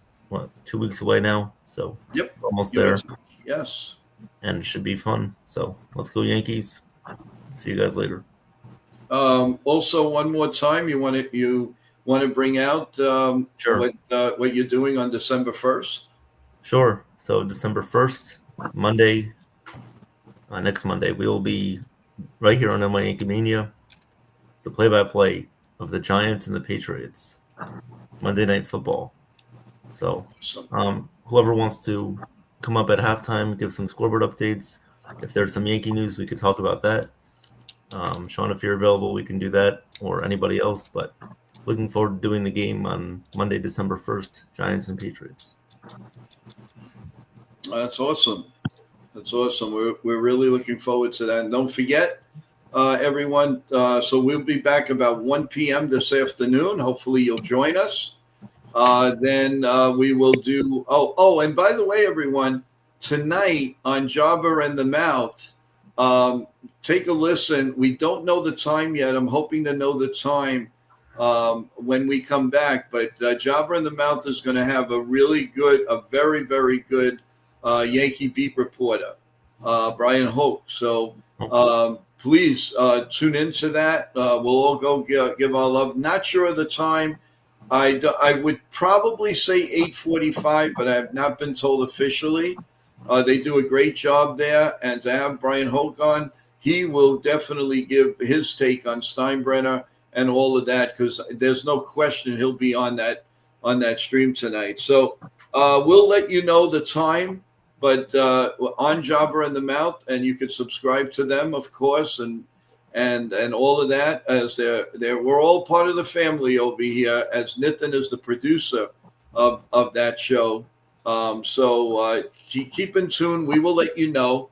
2 weeks away now. So Yep, we're almost there. Yes. And it should be fun. So let's go Yankees. See you guys later. Also, one more time, you want to bring out Sure. what you're doing on December 1st? Sure. So December 1st, Monday, next Monday, we will be right here on Yankee Mania, the play-by-play of the Giants and the Patriots, Monday Night Football. So whoever wants to come up at halftime, give some scoreboard updates. If there's some Yankee news, we could talk about that. Sean, if you're available, we can do that, or anybody else. But looking forward to doing the game on Monday, December 1st, Giants and Patriots. That's awesome. That's awesome. We're really looking forward to that. And don't forget, everyone, so we'll be back about 1 p.m. this afternoon. Hopefully you'll join us. Then we will do and by the way, everyone, tonight on Jobber and the Mouth, take a listen. We don't know the time yet. I'm hoping to know the time when we come back. But Jobber and the Mouth is going to have a very, very good Yankee beat reporter, Brian Hoke. So please tune into that. We'll all go give our love. Not sure of the time. I would probably say 8:45, but I have not been told officially. They do a great job there, and to have Brian Hoke on, he will definitely give his take on Steinbrenner and all of that, because there's no question he'll be on that stream tonight. So we'll let you know the time, but on Jobber and the Mouth, and you can subscribe to them, of course, and all of that, as we're all part of the family over here, as Nitin is the producer of that show. So keep in tune. We will let you know.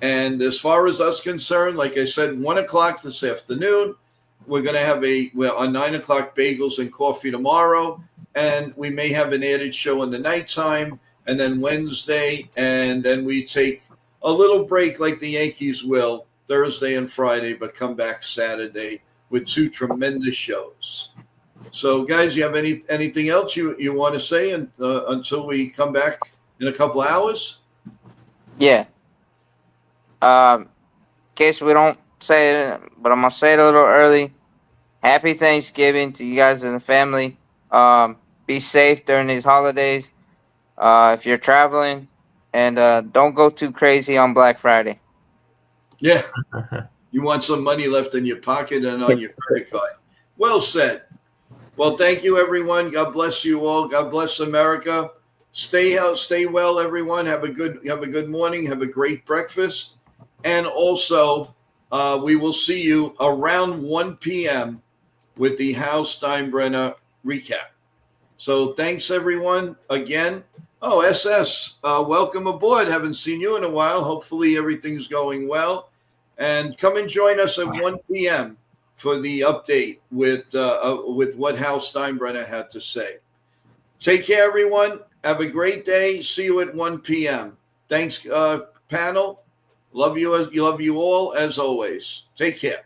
And as far as us concerned, like I said, 1 o'clock this afternoon, we're going to have a 9 o'clock bagels and coffee tomorrow. And we may have an added show in the nighttime, and then Wednesday, and then we take a little break like the Yankees will Thursday and Friday, but come back Saturday with 2 tremendous shows. So, guys, you have anything else you want to say until we come back in a couple of hours? Yeah. In case we don't say it, but I'm gonna say it a little early. Happy Thanksgiving to you guys and the family. Be safe during these holidays. If you're traveling, and don't go too crazy on Black Friday. Yeah. You want some money left in your pocket and on your credit card. Well said. Well, thank you, everyone. God bless you all. God bless America. Stay out, stay well, everyone. Have a good morning. Have a great breakfast. And also, we will see you around 1 p.m. with the Hal Steinbrenner recap. So thanks, everyone, again. Oh, SS, welcome aboard. Haven't seen you in a while. Hopefully everything's going well. And come and join us at 1 p.m. for the update with what Hal Steinbrenner had to say. Take care, everyone. Have a great day. See you at 1 p.m. Thanks, panel. Love you all as always. Take care.